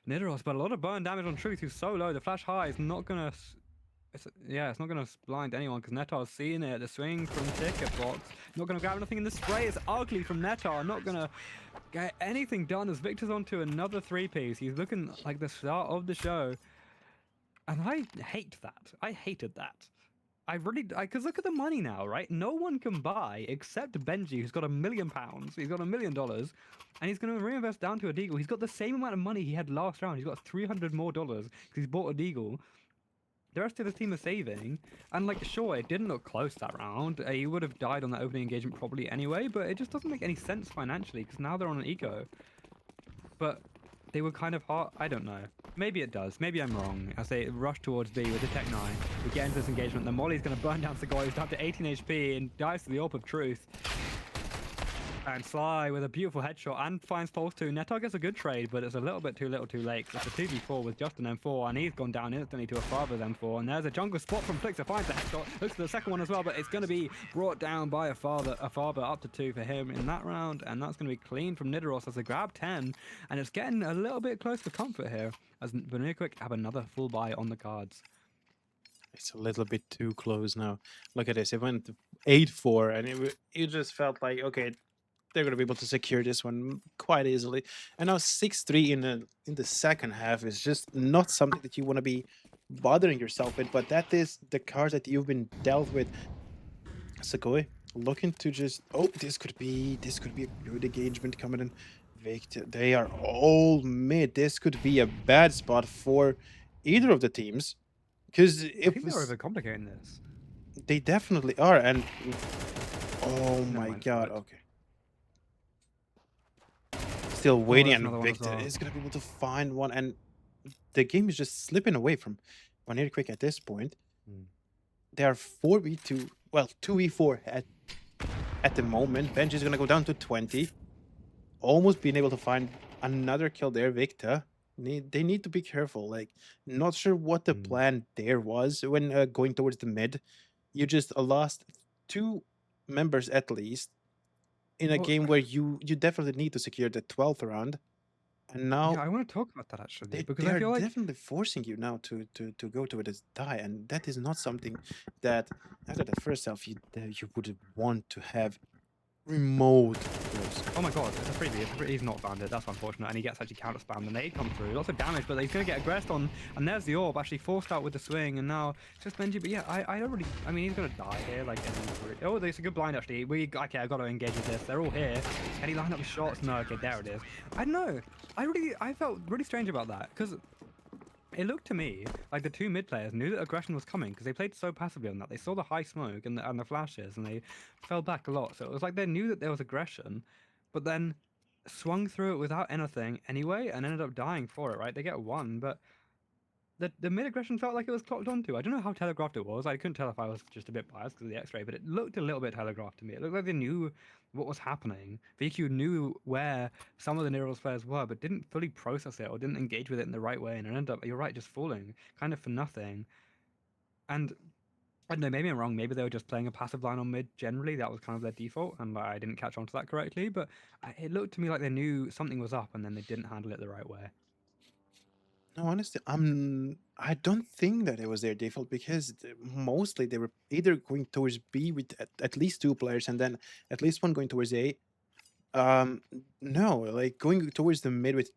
Nidaros, but a lot of burn damage on Truth, who's so low. The flash high is not going to... it's not going to blind anyone because Netar's seeing it. The swing from ticket box. Not going to grab anything in the spray. It's ugly from Netar. Not going to get anything done as Victor's onto another three-piece. He's looking like the start of the show. And I hate that. I hated that. Because look at the money now, right? No one can buy except Benji, who's got £1 million. He's got $1 million, and he's going to reinvest down to a Deagle. He's got the same amount of money he had last round. He's got $300 more because he's bought a Deagle. The rest of the team are saving, and like, sure, it didn't look close that round. He would have died on that opening engagement probably anyway, but it just doesn't make any sense financially because now they're on an eco. But they were kind of hot. I don't know. Maybe it does. Maybe I'm wrong. As they rush towards B with the Tech 9, we get into this engagement. The Molly's going to burn down Segoy, who's down to 18 HP and dies to the AWP of Truth. And Sly with a beautiful headshot and finds Pulse 2. Netar gets a good trade, but it's a little bit too little too late. It's a 2v4 with just an M4, and he's gone down instantly to a father's M4. And there's a jungle spot from Flixer, finds the headshot, looks for the second one as well, but it's going to be brought down by a father up to 2 for him in that round. And that's going to be clean from Nidaros as they grab 10. And it's getting a little bit close for comfort here as VanirQuick have another full buy on the cards. It's a little bit too close now. Look at this. It went 8-4, and it just felt like, okay, they're going to be able to secure this one quite easily. And now 6-3 in the second half is just not something that you want to be bothering yourself with. But that is the card that you've been dealt with. Segoy looking to just... Oh, this could be a good engagement coming in. Victor, they are all mid. This could be a bad spot for either of the teams. Because I if think they're overcomplicating this. they definitely are. And oh Never my mind, god, it's okay. Still waiting, there's and another one as Victor well. is gonna be able to find one, and the game is just slipping away from VanirQuick at this point. They are 4v2, well, 2v4 at the moment. Benji is gonna go down to 20. Almost being able to find another kill there. Victor, they need to be careful. Like, not sure what the plan there was when going towards the mid. You just lost 2 members at least in a Well, game where you definitely need to secure the 12th round. And now yeah, I want to talk about that actually because they I are feel like definitely forcing you now to go to this die, and that is not something that after the first half you would want to have remote close. oh my god, it's a freebie. He's not found it. That's unfortunate. And he gets actually counter spam. The nade comes through. Lots of damage, but he's going to get aggressed on. And there's the orb actually forced out with the swing. And now it's just Benji. But yeah, I don't really. I mean, he's going to die here. Like, oh, there's a good blind actually. Okay, I got to engage with this. They're all here. Can he line up his shots? No, okay, there it is. I don't know. I felt really strange about that because it looked to me like the 2 mid players knew that aggression was coming because they played so passively on that. They saw the high smoke and the flashes and they fell back a lot. So it was like they knew that there was aggression, but then swung through it without anything anyway and ended up dying for it, right? They get one, but the mid aggression felt like it was clocked onto. I don't know how telegraphed it was. I couldn't tell if I was just a bit biased because of the X-ray, but it looked a little bit telegraphed to me. It looked like they knew what was happening. VQ knew where some of the Nidaros players were, but didn't fully process it or didn't engage with it in the right way, and it ended up, you're right, just falling kind of for nothing. And I don't know, maybe I'm wrong. Maybe they were just playing a passive line on mid generally. That was kind of their default, and I didn't catch on to that correctly. But it looked to me like they knew something was up, and then they didn't handle it the right way. No, honestly, I don't think that it was their default because mostly they were either going towards B with at least two players and then at least one going towards A. No, like going towards the mid with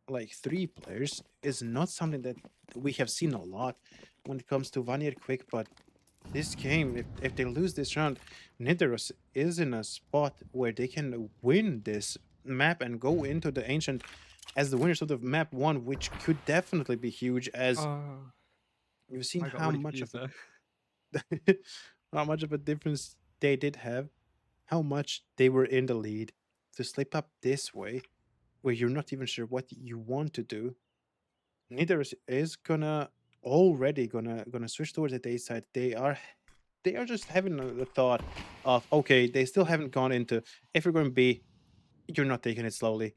like three players is not something that we have seen a lot when it comes to VanirQuick. But this game, if they lose this round, Nidaros is in a spot where they can win this map and go into the Ancient as the winners of the map one, which could definitely be huge. As Oh, you've seen I got how really much of confused there. a how much of a difference they did have, how much they were in the lead to slip up this way, where you're not even sure what you want to do. Nidaros is gonna switch towards the day side. They are just having the thought of, okay, they still haven't gone into, if you're going to be, you're not taking it slowly.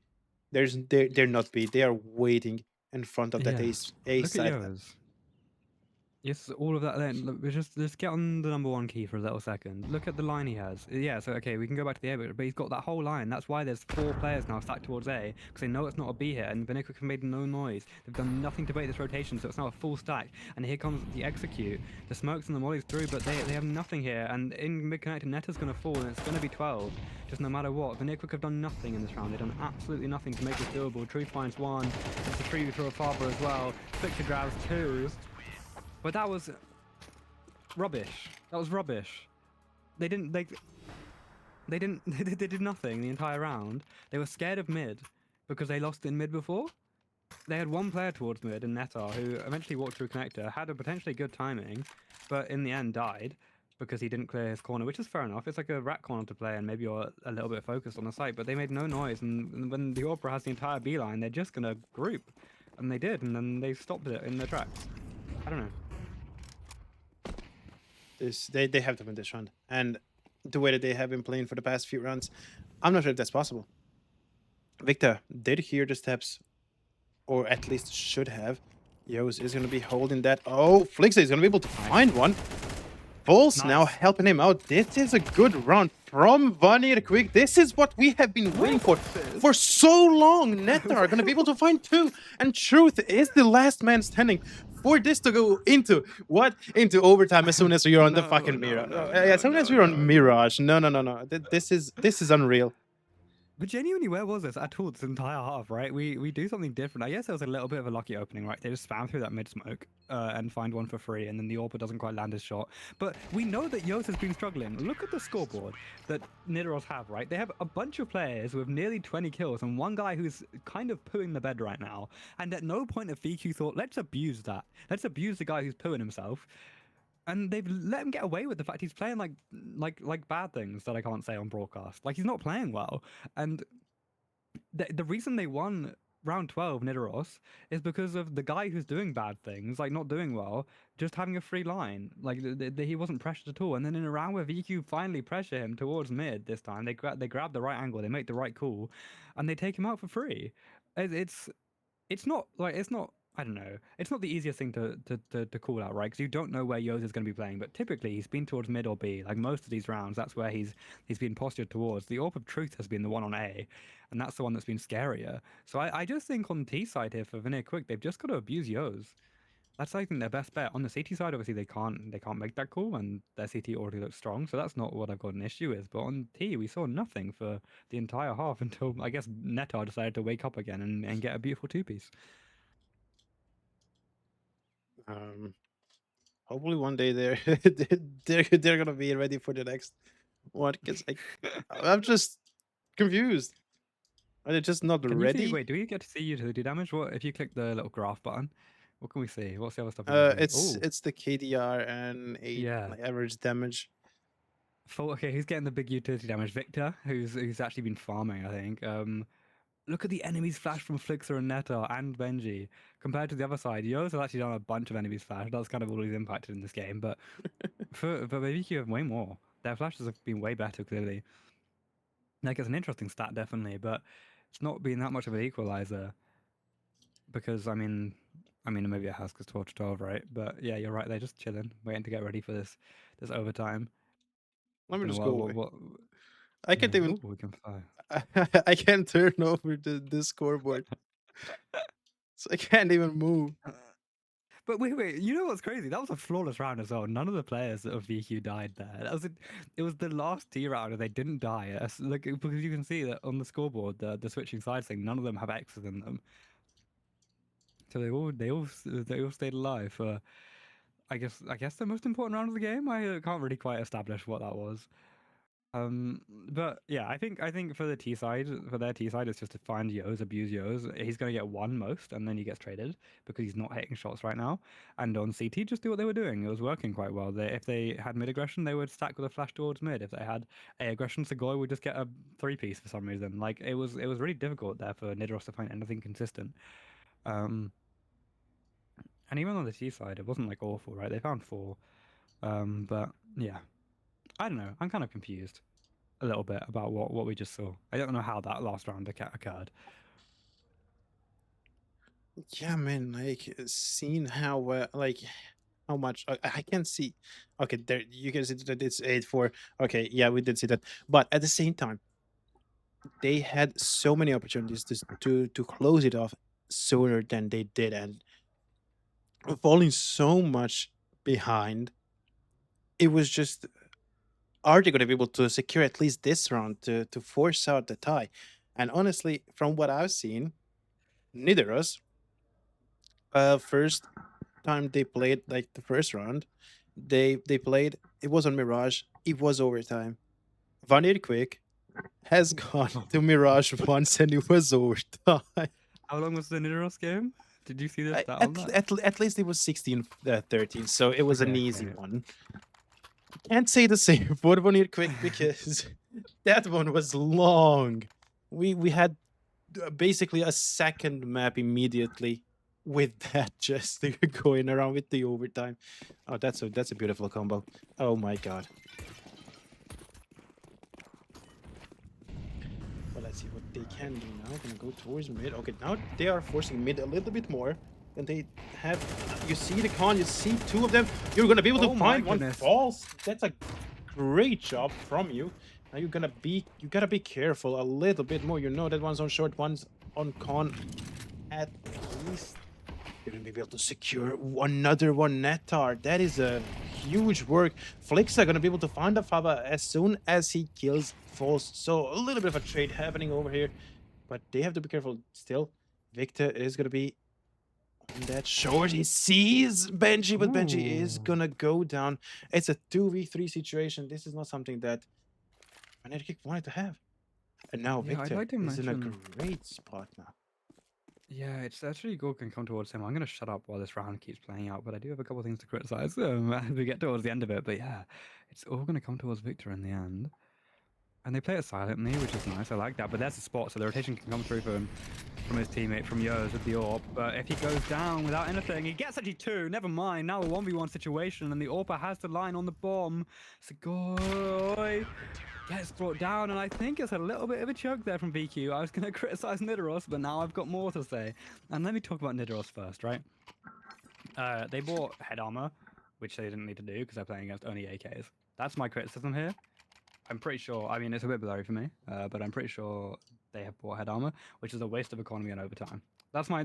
They're not B. They are waiting in front of that Yeah, A look at side. yours. Yes, all of that. Then look, we just get on the number one key for a little second. Look at the line he has. Yeah, so okay, we can go back to the A, but he's got that whole line. That's why there's 4 players now stacked towards A because they know it's not a B hit, and VanirQuick have made no noise. They've done nothing to break this rotation, so it's now a full stack. And here comes the execute, the smokes and the mollies through, but they have nothing here. And in mid connected, Neta's gonna fall, and it's gonna be 12, just no matter what. VanirQuick have done nothing in this round. They've done absolutely nothing to make this doable. Truth finds one. It's a 3v for a father as well. Victor grabs 2. But that was rubbish. That was rubbish. They didn't. They didn't. They did nothing the entire round. They were scared of mid because they lost in mid before. They had one player towards mid in Netar who eventually walked through connector, had a potentially good timing, but in the end died because he didn't clear his corner, which is fair enough. It's like a rat corner to play, and maybe you're a little bit focused on the site. But they made no noise, and when the Opera has the entire B line, they're just gonna group, and they did, and then they stopped it in their tracks. I don't know. They have to win this round, and the way that they have been playing for the past few rounds, I'm not sure if that's possible. Victor did hear the steps, or at least should have. Yos is going to be holding that. Oh, Flixa is going to be able to find one. Bulls now Nice. helping him out. This is a good round from VanirQuick. This is what we have been waiting for so long. Neta are going to be able to find 2, and Truth is the last man standing for this to go into what? Into overtime as soon as you're on the fucking Mirage. As soon as we're on Mirage. No, no, no, no. This is unreal. But genuinely, where was this at all this entire half, right? We do something different. I guess there was a little bit of a lucky opening, right? They just spam through that mid smoke and find one for free, and then the Orpa doesn't quite land his shot. But we know that Yos has been struggling. Look at the scoreboard that Nidaros have, right? They have a bunch of players with nearly 20 kills and one guy who's kind of pooing the bed right now. And at no point have VQ thought, let's abuse that. Let's abuse the guy who's pooing himself. And they've let him get away with the fact he's playing like bad things that I can't say on broadcast. Like he's not playing well. And the reason they won round 12 Nidaros is because of the guy who's doing bad things, like not doing well, just having a free line. Like he wasn't pressured at all. And then in a round where VQ finally pressure him towards mid this time, they grab the right angle, they make the right call, and they take him out for free. It's not like it's not. I don't know. It's not the easiest thing to call out, right? Because you don't know where Yos is going to be playing. But typically, he's been towards mid or B. Like most of these rounds, that's where he's been postured towards. The Orb of Truth has been the one on A, and that's the one that's been scarier. So I just think on T side here for VanirQuick, they've just got to abuse Yos. That's I think their best bet. On the CT side, obviously they can't make that call, and their CT already looks strong. So that's not what I've got an issue with. But on T, we saw nothing for the entire half until I guess Netar decided to wake up again and get a beautiful 2-piece. Um, Hopefully one day they're gonna be ready for the next one. Because I'm just confused. Are they just not Can you see? ready? Wait, do we get to see you to do damage? What if you click the little graph button? What can we see? What's the other stuff you can see? It's Oh, it's the KDR and a yeah. like average damage. Okay, who's getting the big utility damage? Victor, who's actually been farming, I think. Look at the enemies flash from Flixer and Netta and Benji. Compared to the other side, Yo's have actually done a bunch of enemies flash. That's kind of all he's impacted in this game. But maybe you have way more. Their flashes have been way better, clearly. Like, it's an interesting stat, definitely, but it's not been that much of an equalizer. Because, maybe it has because 12-12, right? But yeah, you're right. They're just chilling, waiting to get ready for this overtime. Let It's me been a just while. go away. What I can't yeah. even. Oh, we can fly. I can't turn over the scoreboard, so I can't even move. But wait, you know what's crazy? That was a flawless round as well. None of the players of VQ died there. It was the last T round and they didn't die. Like, because you can see that on the scoreboard, the switching sides thing, none of them have X's in them. So they all stayed alive for, I guess the most important round of the game. I can't really quite establish what that was. But yeah, I think for their T side, it's just to find Yos, abuse Yos. He's gonna get one most, and then he gets traded because he's not hitting shots right now. And on CT, just do what they were doing. It was working quite well. If they had mid aggression, they would stack with a flash towards mid. If they had A aggression, Segoy would just get a 3-piece for some reason. Like, it was really difficult there for Nidaros to find anything consistent. Um, and even on the T side, it wasn't like awful, right? They found 4. But yeah, I don't know. I'm kind of confused a little bit about what we just saw. I don't know how that last round occurred. Yeah, man. Like seeing how like how much I can see. Okay, there you can see that it's 8-4. Okay, yeah, we did see that. But at the same time, they had so many opportunities to close it off sooner than they did, and falling so much behind. It was just, are they going to be able to secure at least this round to force out the tie? And honestly, from what I've seen, Nidaros, first time they played like the first round, they played. It was on Mirage. It was overtime. VanirQuick has gone to Mirage once, and it was overtime. How long was the Nidaros game? Did you see the I- stat on At, that? at least it was 16-13, so it was an Okay, easy okay. one. Can't say the same for VanirQuick because that one was long. We had basically a second map immediately with that just going around with the overtime. Oh, that's a beautiful combo. Oh my god. Well, let's see what they can do now. Gonna go towards mid. Okay, now they are forcing mid a little bit more. And they have, you see the con, you see 2 of them. You're gonna be able to Oh my find one goodness. false. That's a great job from you. Now you gotta be careful a little bit more. You know that one's on short, one's on con. At least you're gonna be able to secure another one Netar. That is a huge work. Flicks are gonna be able to find a Fava as soon as he kills False. So a little bit of a trade happening over here, but they have to be careful still. Victor is gonna be on that short. He sees Benji, but Benji is Ooh. gonna go down. It's a 2v3 situation. This is not something that VanirQuick wanted to have. And now Yeah, I'd Victor like to is in a mention. great spot now. Yeah, it's actually good can come towards him. I'm gonna shut up while this round keeps playing out, but I do have a couple things to criticize as we get towards the end of it. But yeah, it's all gonna come towards Victor in the end. And they play it silently, which is nice. I like that. But there's the spot, so the rotation can come through from his teammate, from Yo's with the AWP. But if he goes down without anything, he gets actually 2. Never mind. Now a 1v1 situation, and the AWPer has the line on the bomb. Segoy gets brought down, and I think it's a little bit of a choke there from VQ. I was going to criticize Nidaros, but now I've got more to say. And let me talk about Nidaros first, right? They bought head armor, which they didn't need to do because they're playing against only AKs. That's my criticism here. I'm pretty sure. I mean, it's a bit blurry for me, but I'm pretty sure they have bought head armor, which is a waste of economy and overtime. That's my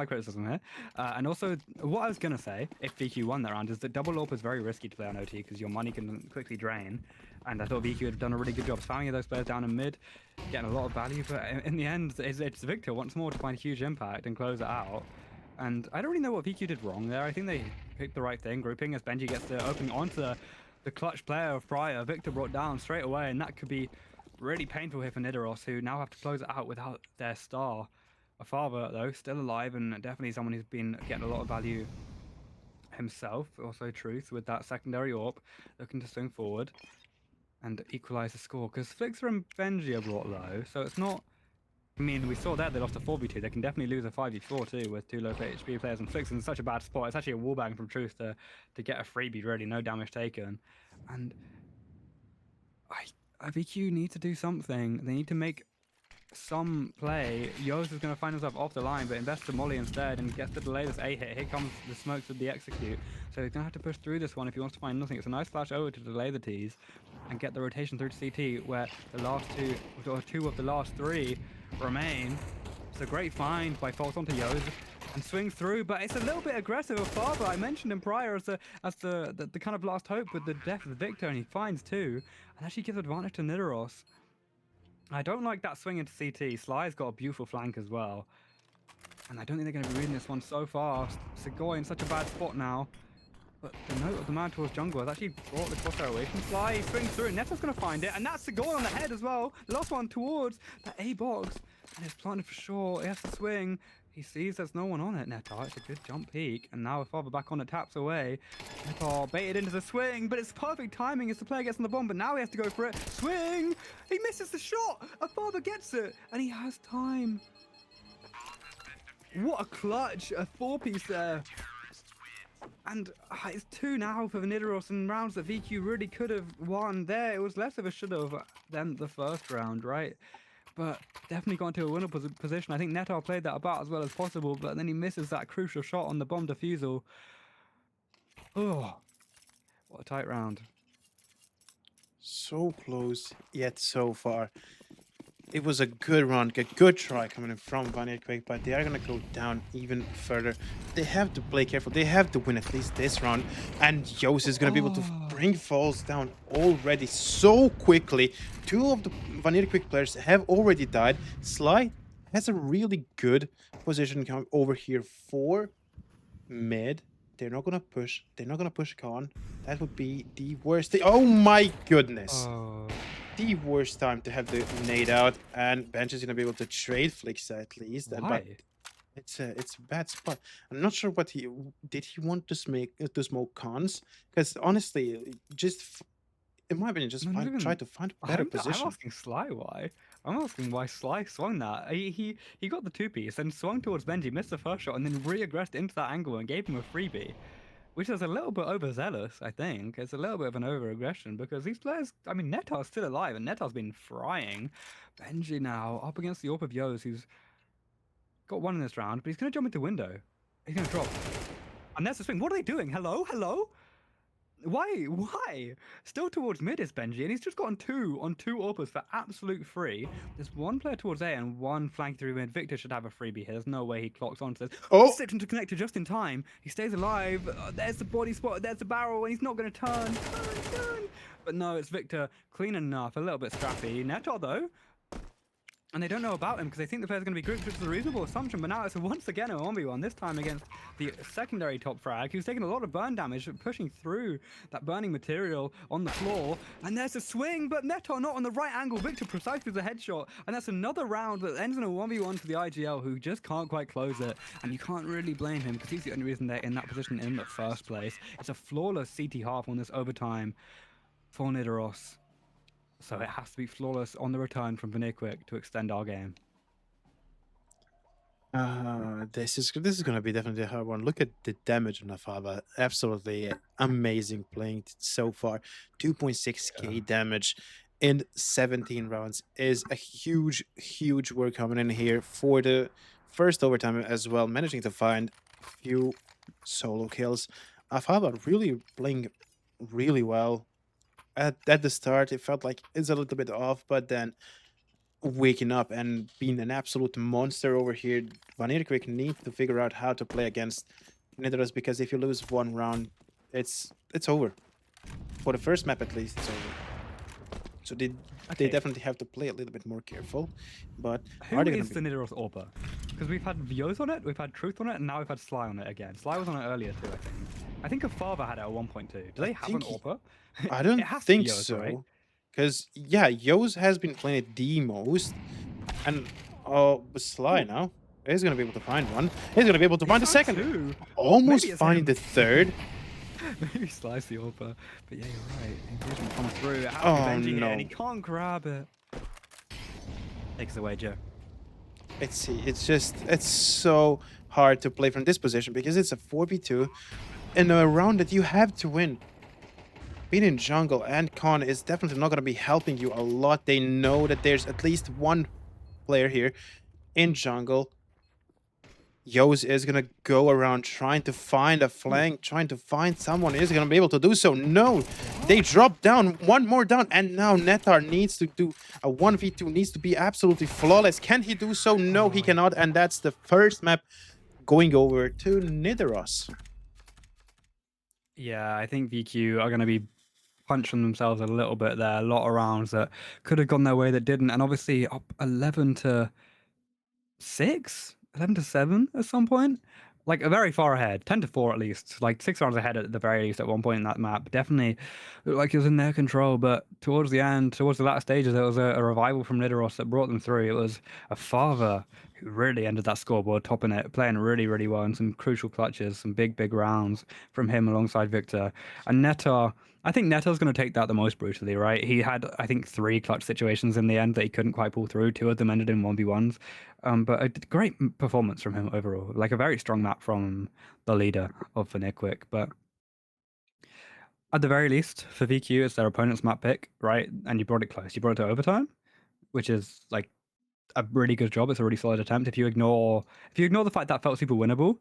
criticism here. And also, what I was gonna say, if VQ won that round, is that double AWP is very risky to play on OT because your money can quickly drain. And I thought VQ had done a really good job spamming those players down in mid, getting a lot of value. But in the end, it's Victor once more to find huge impact and close it out. And I don't really know what VQ did wrong there. I think they picked the right thing, grouping as Benji gets the opening onto the clutch player of Prior. Victor brought down straight away, and that could be really painful here for Nidaros, who now have to close it out without their star. A father, though, still alive, and definitely someone who's been getting a lot of value himself. Also, Truth with that secondary AWP, looking to swing forward. and equalize the score. Because Flixer and Benji are brought low, so it's not... I mean, we saw that they lost a 4v2. They can definitely lose a 5v4 too with 2 low HP players, and Flixer's in such a bad spot. It's actually a wallbang from Truth to get a freebie, really. No damage taken. And VQ need to do something. They need to make some play. Yoz is going to find himself off the line, but invests the molly instead and gets to delay this A hit. Here comes the smokes with the execute. So he's going to have to push through this one if he wants to find nothing. It's a nice flash over to delay the tease and get the rotation through to CT, where the last two of the last 3 remain. It's a great find by False onto Yoz and swings through, but it's a little bit aggressive of Faber. I mentioned him prior as the kind of last hope with the death of Victor, and he finds 2 and actually gives advantage to Nidaros. I don't like that swing into CT. Sly's got a beautiful flank as well. And I don't think they're going to be reading this one so fast. Segoy in such a bad spot now. But the note of the man towards jungle has actually brought the crosshair away from Sly. He swings through, and Neto's going to find it. And that's Segoy on the head as well. The last one towards that A box. And it's planted for sure. He has to swing. He sees there's no one on it, Neto. It's a good jump peek. And now with Father back on it, taps away. Neto baited into the swing, but it's perfect timing as the player gets on the bomb. But now he has to go for it. Swing! He misses the shot! Father gets it, and he has time. What a clutch! A 4-piece there. And it's 2 now for the Nidaros in rounds that VQ really could have won there. It was less of a should have than the first round, right? But definitely got into a winnable position. I think Netar played that about as well as possible, but then he misses that crucial shot on the bomb defusal. Oh, what a tight round. So close, yet so far. It was a good run, a good try coming in from VanirQuick, but they are going to go down even further. They have to play careful. They have to win at least this round. And Yos is going to be able to bring Falls down already so quickly. 2 of the VanirQuick players have already died. Sly has a really good position coming over here for mid. They're not going to push. They're not going to push Khan. That would be the worst thing. Oh my goodness. The worst time to have the nade out, and Bench is gonna be able to trade Flix at least. But it's a bad spot. I'm not sure what he want to smoke cons, because honestly, just in my opinion, just try to find a better position. I'm asking Sly why. I'm asking why Sly swung that. He got the 2-piece and swung towards Benji, missed the first shot, and then re-aggressed into that angle and gave him a freebie. Which is a little bit overzealous, I think. It's a little bit of an over-aggression because these players... I mean, Netar's still alive, and Netar's been frying. Benji now up against the AWP of Yos, who's got 1 in this round, but he's going to jump into window. He's going to drop. And there's the swing. What are they doing? Hello? Hello? Why? Still towards mid is Benji, and he's just gotten 2 on 2 AWPers for absolute free. There's 1 player towards A and 1 flank through mid. Victor should have a freebie here. There's no way he clocks on to this. Oh! Slipped into connector just in time. He stays alive. There's the body spot. There's the barrel, and he's not going to turn. Turn. But no, it's Victor. Clean enough. A little bit scrappy. Netar, though. And they don't know about him because they think the player's going to be grouped, which is a reasonable assumption. But now it's once again a 1v1, this time against the secondary top frag, who's taking a lot of burn damage, pushing through that burning material on the floor. And there's a swing, but Netar not on the right angle. Victor precisely with a headshot. And that's another round that ends in a 1v1 for the IGL, who just can't quite close it. And you can't really blame him because he's the only reason they're in that position in the first place. It's a flawless CT half on this overtime for Nidaros. So it has to be flawless on the return from VanirQuick to extend our game. This is going to be definitely a hard one. Look at the damage on Afaba. Absolutely amazing playing so far. 2.6k damage in 17 rounds is a huge work coming in here for the first overtime as well. Managing to find a few solo kills. Afaba really playing really well. At the start, it felt like it's a little bit off, but then waking up and being an absolute monster over here, VanirQuick needs to figure out how to play against Nidaros, because if you lose 1 round, it's over. For the first map, at least, it's over. So they definitely have to play a little bit more careful. But who is the Nidaros AWPer? Because we've had Vios on it, we've had Truth on it, and now we've had Sly on it again. Sly was on it earlier too, I think. I think a father had it at 1.2. Do they have an AWPer? I don't think so. Because, yeah, Yos has been playing it the most. And with Sly now, he's going to be able to find one. He's going to be able to find the second. 2. Almost finding the third. Maybe slice the AWP. But yeah, you're right. Engagement comes through. How Oh revenging it, and he no. can't grab it. Takes away Joe. It's so hard to play from this position because it's a 4v2 in a round that you have to win. Being in jungle and Khan is definitely not going to be helping you a lot. They know that there's at least one player here in jungle. Yos is going to go around trying to find a flank, trying to find someone. Is he going to be able to do so? No. They drop down, one more down, and now Netar needs to do a 1v2, needs to be absolutely flawless. Can he do so? No, he cannot, and that's the first map going over to Nidaros. Yeah, I think VQ are going to be punching themselves a little bit there. A lot of rounds that could have gone their way that didn't. And obviously up 11-6, 11-7 at some point. Like very far ahead, 10-4 at least. Like 6 rounds ahead at the very least at one point in that map. Definitely looked like it was in their control. But towards the end, towards the latter stages, there was a revival from Nidaros that brought them through. It was a father who really ended that scoreboard, topping it, playing really, really well in some crucial clutches, some big, big rounds from him alongside Victor. And Netar, I think Netar's going to take that the most brutally, right? He had, I think, 3 clutch situations in the end that he couldn't quite pull through. 2 of them ended in 1v1s. But a great performance from him overall. Like a very strong map from the leader of VanirQuick. But at the very least, for VQ, it's their opponent's map pick, right? And you brought it close. You brought it to overtime, which is like a really good job. It's a really solid attempt. If you ignore the fact that felt super winnable,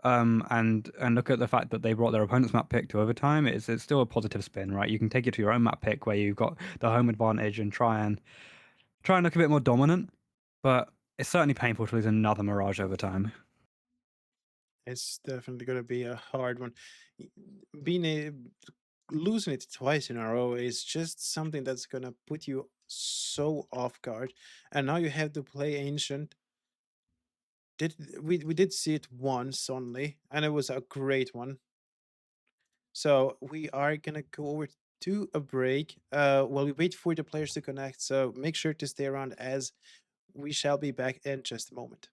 and look at the fact that they brought their opponent's map pick to overtime, it's still a positive spin, right? You can take it to your own map pick where you've got the home advantage and try and look a bit more dominant. But it's certainly painful to lose another Mirage overtime. It's definitely going to be a hard one. Being a losing it twice in a row is just something that's going to put you so off guard. And now you have to play Ancient. We did see it once only, and it was a great one. So we are gonna go over to a break while we wait for the players to connect. So make sure to stay around as we shall be back in just a moment.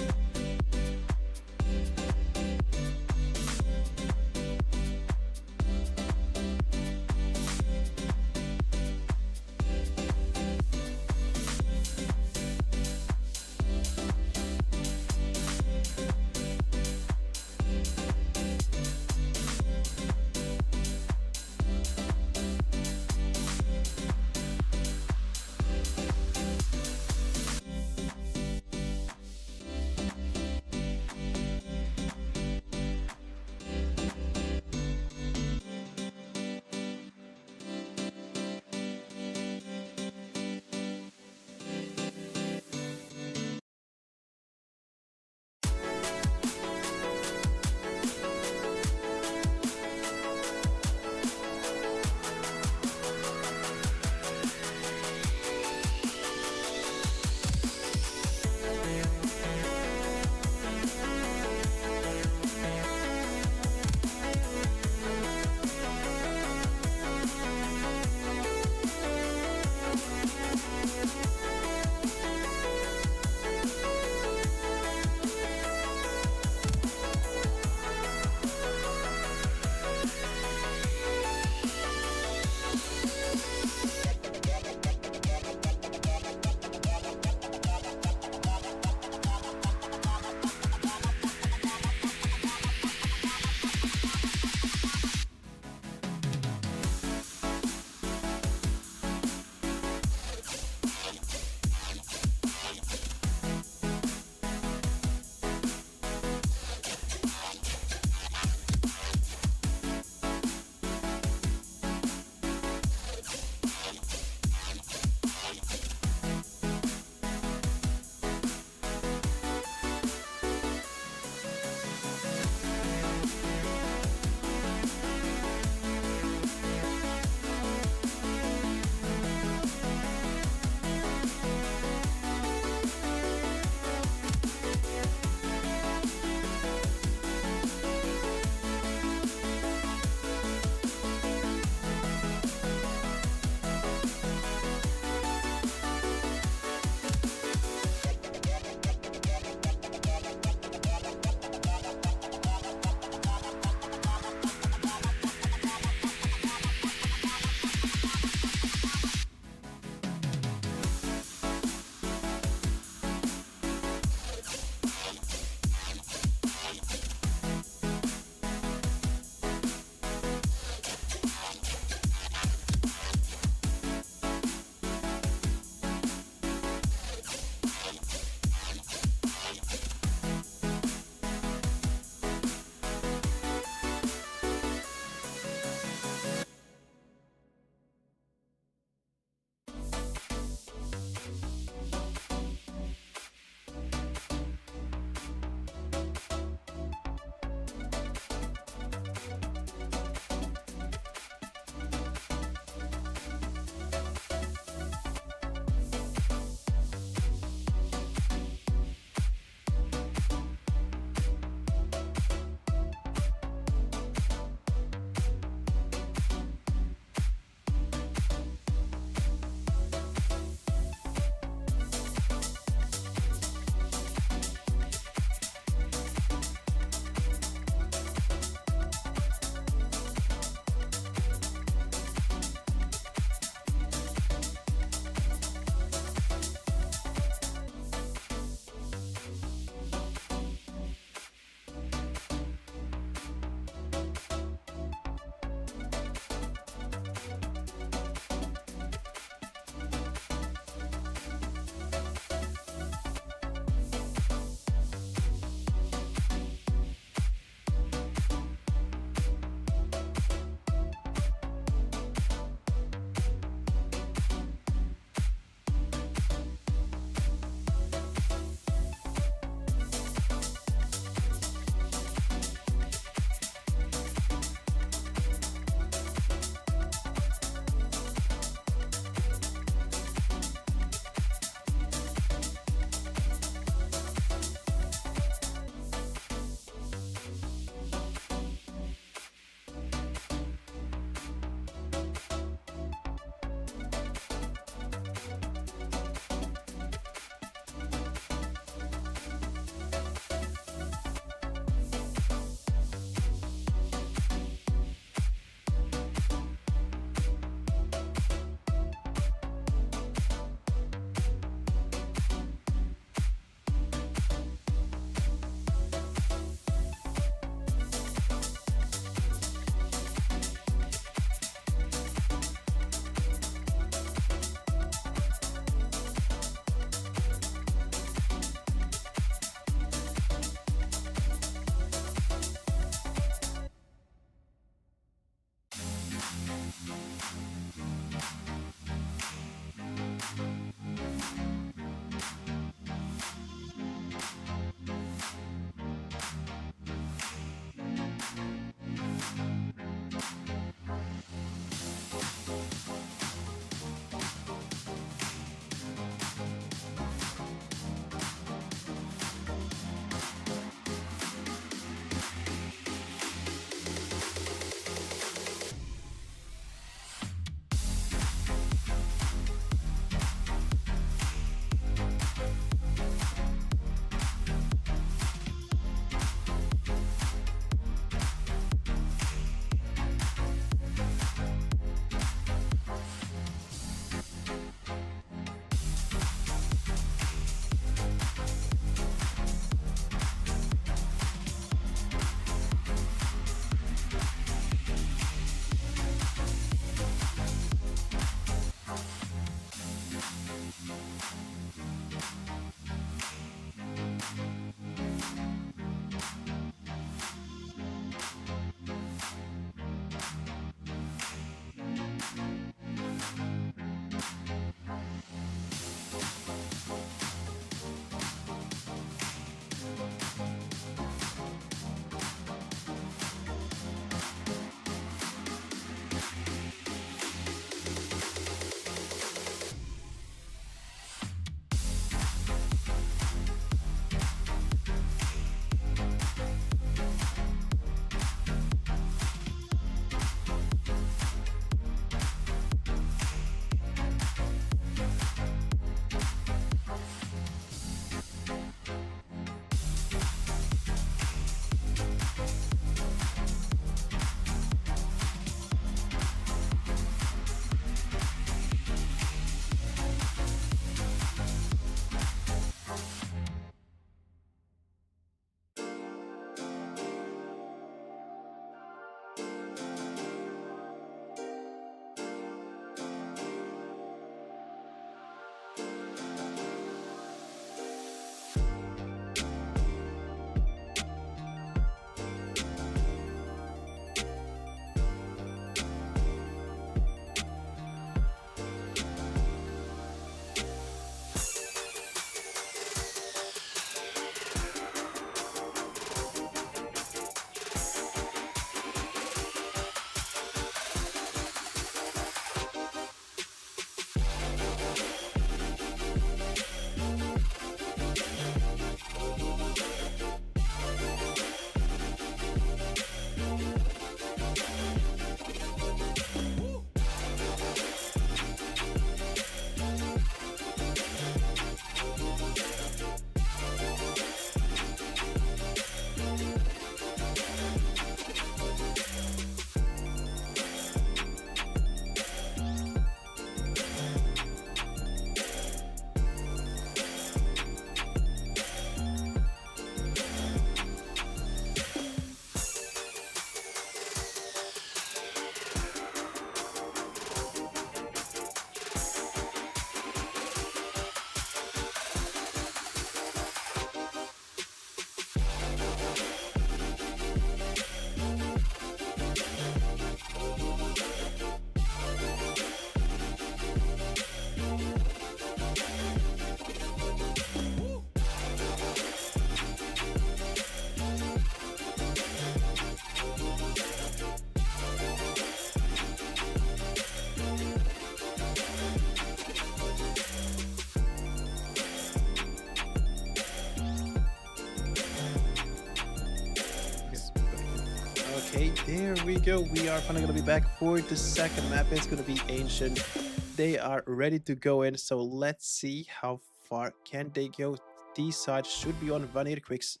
Okay, there we go. We are finally gonna be back for the second map. It's gonna be Ancient. They are ready to go in, so let's see how far can they go. These sides should be on VanirQuick's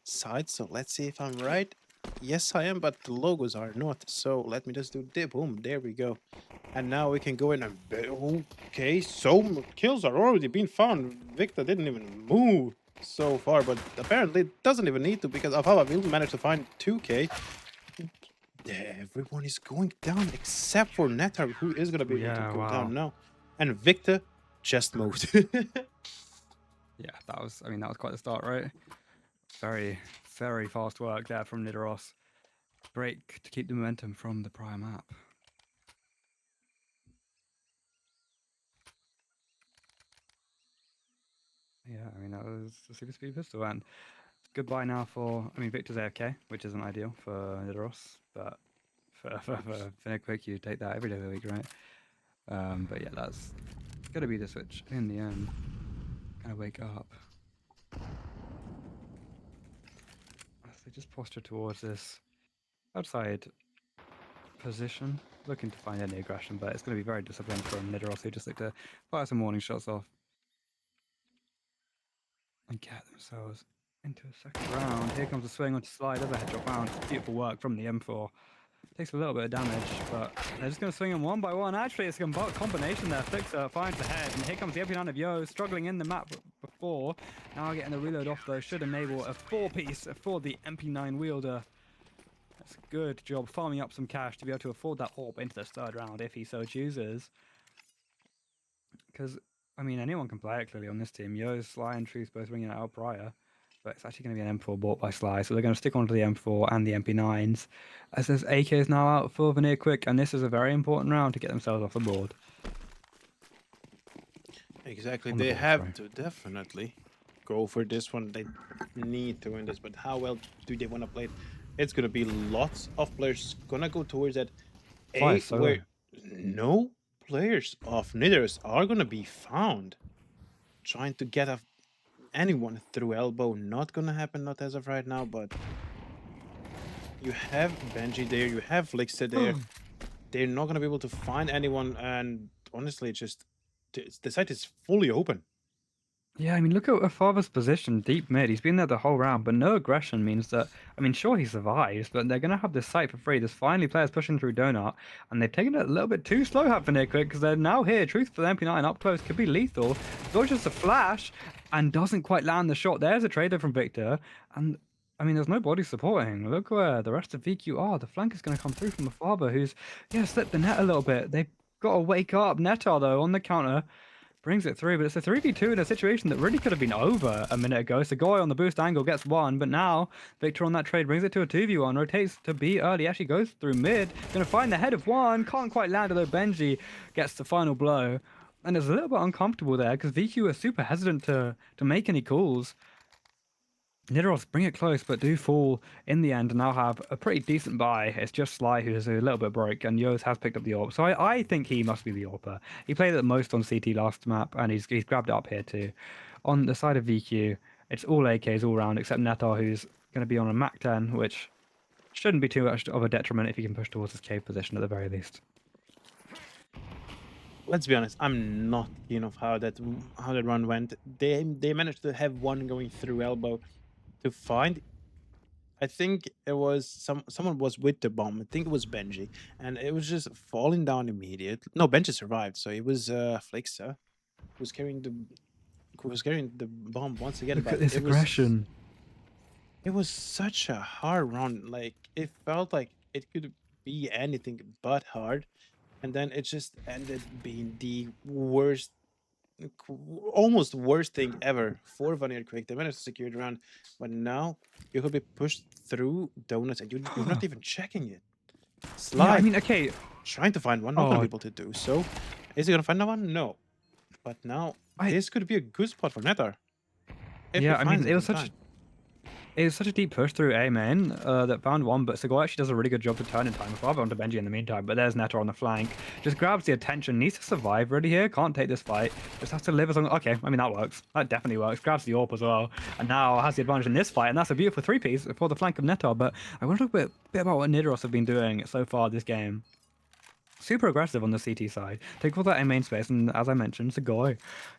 side, so let's see if I'm right. Yes, I am, but the logos are not. So let me just do the boom. There we go. And now we can go in and okay, so kills are already being found. Victor didn't even move so far, but apparently it doesn't even need to because Avava will manage to find 2K. Everyone is going down except for Netar, who is going to be able to Yeah, go wow. down now. And Victor just moved. Yeah, that was quite the start, right? Very, very fast work there from Nidaros. Break to keep the momentum from the prior map. Yeah, I mean, that was a super speed pistol, and goodbye now for, Victor's AFK, which isn't ideal for Nidaros, but for VanirQuick, you take that every day of the week, right? But yeah, that's gonna be the switch in the end. Kind of wake up. As they just posture towards this outside position, looking to find any aggression, but it's going to be very disciplined from Nidaros, who just like to fire some warning shots off and get themselves into a second round. Here comes the swing onto slide, there's a headshot round. Beautiful work from the M4. Takes a little bit of damage, but they're just going to swing them one by one. Actually, it's a combination there. Fixer finds the head, and here comes the MP9 of Yo, struggling in the map before. Now getting the reload off, though, should enable a 4-piece for the MP9 wielder. That's a good job farming up some cash to be able to afford that AWP into this third round if he so chooses. Because, anyone can play it clearly on this team. Yo, Sly, and Truth both ringing it out prior. But it's actually going to be an M4 bought by Sly, so they're going to stick onto the M4 and the MP9s. As there's AKs now out for VanirQuick, and this is a very important round to get themselves off the board. Exactly, they have to definitely go for this one. They need to win this, but how well do they want to play it? It's going to be lots of players going to go towards that A, where no players of Nidaros are going to be found. Trying to get anyone through elbow, not going to happen, not as of right now, but you have Benji there, you have Flixer there. They're not going to be able to find anyone, and honestly, just the site is fully open. Yeah, look at Father's position, deep mid. He's been there the whole round, but no aggression means that, sure, he survives, but they're going to have this site for free. There's finally players pushing through Donut, and they've taken it a little bit too slow, have VanirQuick, because they're now here. Truth for the MP9 up close could be lethal. Dodges a flash and doesn't quite land the shot. There's a trader from Victor, and there's no body supporting. Look where the rest of VQ are. The flank is going to come through from the Father, who's, slipped the net a little bit. They've got to wake up. Netar, though, on the counter. Brings it through, but it's a 3v2 in a situation that really could have been over a minute ago. Segoy on the boost angle gets one, but now Victor on that trade brings it to a 2v1, rotates to B early, actually goes through mid, gonna find the head of one, can't quite land, although Benji gets the final blow. And it's a little bit uncomfortable there, because VQ are super hesitant to make any calls. Nidaros bring it close, but do fall in the end and now have a pretty decent buy. It's just Sly who's a little bit broke, and Yos has picked up the AWP. So I think he must be the AWPer. He played it the most on CT last map, and he's grabbed it up here too. On the side of VQ, it's all AKs all round, except Netar, who's going to be on a Mac 10, which shouldn't be too much of a detriment if he can push towards his cave position at the very least. Let's be honest, I'm not keen of how that run went. They managed to have one going through elbow to find. I think it was someone was with the bomb. I think it was Benji, and it was just falling down immediately. No, Benji survived, so it was Flixer who was carrying the bomb once again. Look at this aggression. It was such a hard run. Like, it felt like it could be anything but hard, and then it just ended being the worst, almost worst thing ever for VanirQuick. They managed to secure the round, but now you could be pushed through donuts and you're not even checking it. Slide. Yeah, okay. Trying to find one, not gonna be able to do so. Is he gonna find that one? No. But now this could be a good spot for Netar. Yeah, it was such. It's such a deep push through A main that found one, but Segoy actually does a really good job to turn in time. Father onto Benji in the meantime, but there's Neta on the flank. Just grabs the attention, needs to survive really here, can't take this fight. Just has to live as long. Okay, I mean, that works. That definitely works. Grabs the AWP as well, and now has the advantage in this fight, and that's a beautiful three-piece for the flank of Neta. But I want to talk a bit about what Nidaros have been doing so far this game. Super aggressive on the CT side. Take all that in main space, and as I mentioned, Segoy.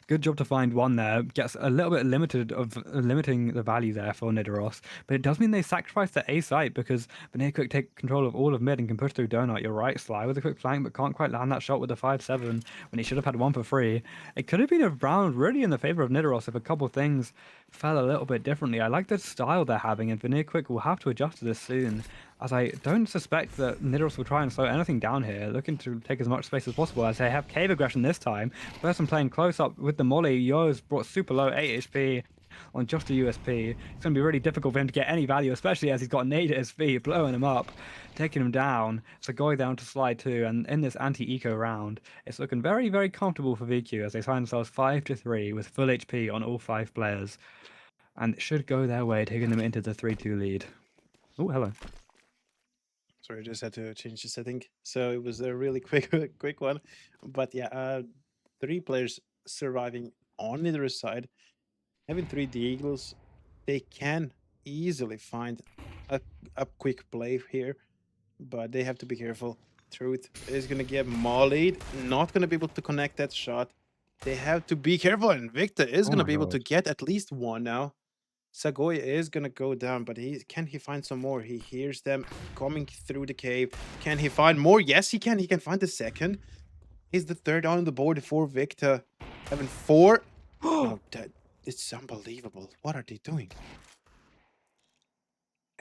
Good job to find one there. Gets a little bit limiting the value there for Nidaros. But it does mean they sacrifice the A site because VanirQuick take control of all of mid and can push through Donut. You're right, Sly with a quick flank, but can't quite land that shot with the 5-7 when he should have had one for free. It could have been a round really in the favor of Nidaros if a couple things fell a little bit differently. I like the style they're having, and VanirQuick will have to adjust to this soon, as I don't suspect that Nidaros will try and slow anything down here, looking to take as much space as possible as they have cave aggression this time. Person playing close up with the molly. Yo's brought super low 8 HP on just a USP. It's going to be really difficult for him to get any value, especially as he's got an 8 at his feet, blowing him up, taking him down. So going down to slide 2, and in this anti-eco round, it's looking very, very comfortable for VQ as they find themselves 5-3 with full HP on all 5 players. And it should go their way, taking them into the 3-2 lead. Oh, hello. Sorry, I just had to change the setting. So it was a really quick one. But yeah, 3 players surviving on either side. Having 3 Deagles, they can easily find a, a quick play here, but they have to be careful. Truth is going to get mollied, not going to be able to connect that shot. They have to be careful, and Victor is Oh going to my be able to god. get at least one now. Sagoy is gonna go down, but can he find some more? He hears them coming through the cave. Can he find more? Yes, he can. He can find the second. He's the third on the board for Victor. Having 4. No, it's unbelievable. What are they doing?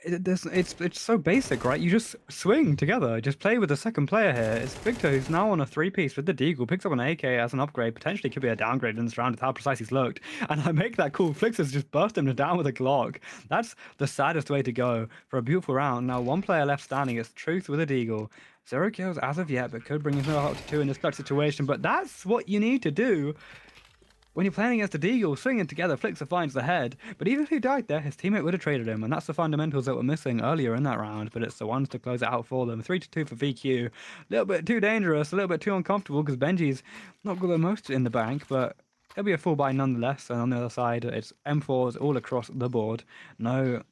It's so basic, right? You just swing together, just play with the second player here. It's Victor who's now on a 3-piece with the Deagle, picks up an AK as an upgrade, potentially could be a downgrade in this round with how precise he's looked. And I make that call. Flixers just burst him down with a Glock. That's the saddest way to go for a beautiful round. Now 1 player left standing. It's Truth with a Deagle. 0 kills as of yet, but could bring his up to 2 in this clutch situation. But that's what you need to do when you're playing against a Deagle, swinging together, Flixer finds the head. But even if he died there, his teammate would have traded him, and that's the fundamentals that were missing earlier in that round. But it's the ones to close it out for them. 3-2 for VQ. A little bit too dangerous, a little bit too uncomfortable because Benji's not got the most in the bank, but it'll be a full buy nonetheless. And on the other side, it's M4s all across the board. No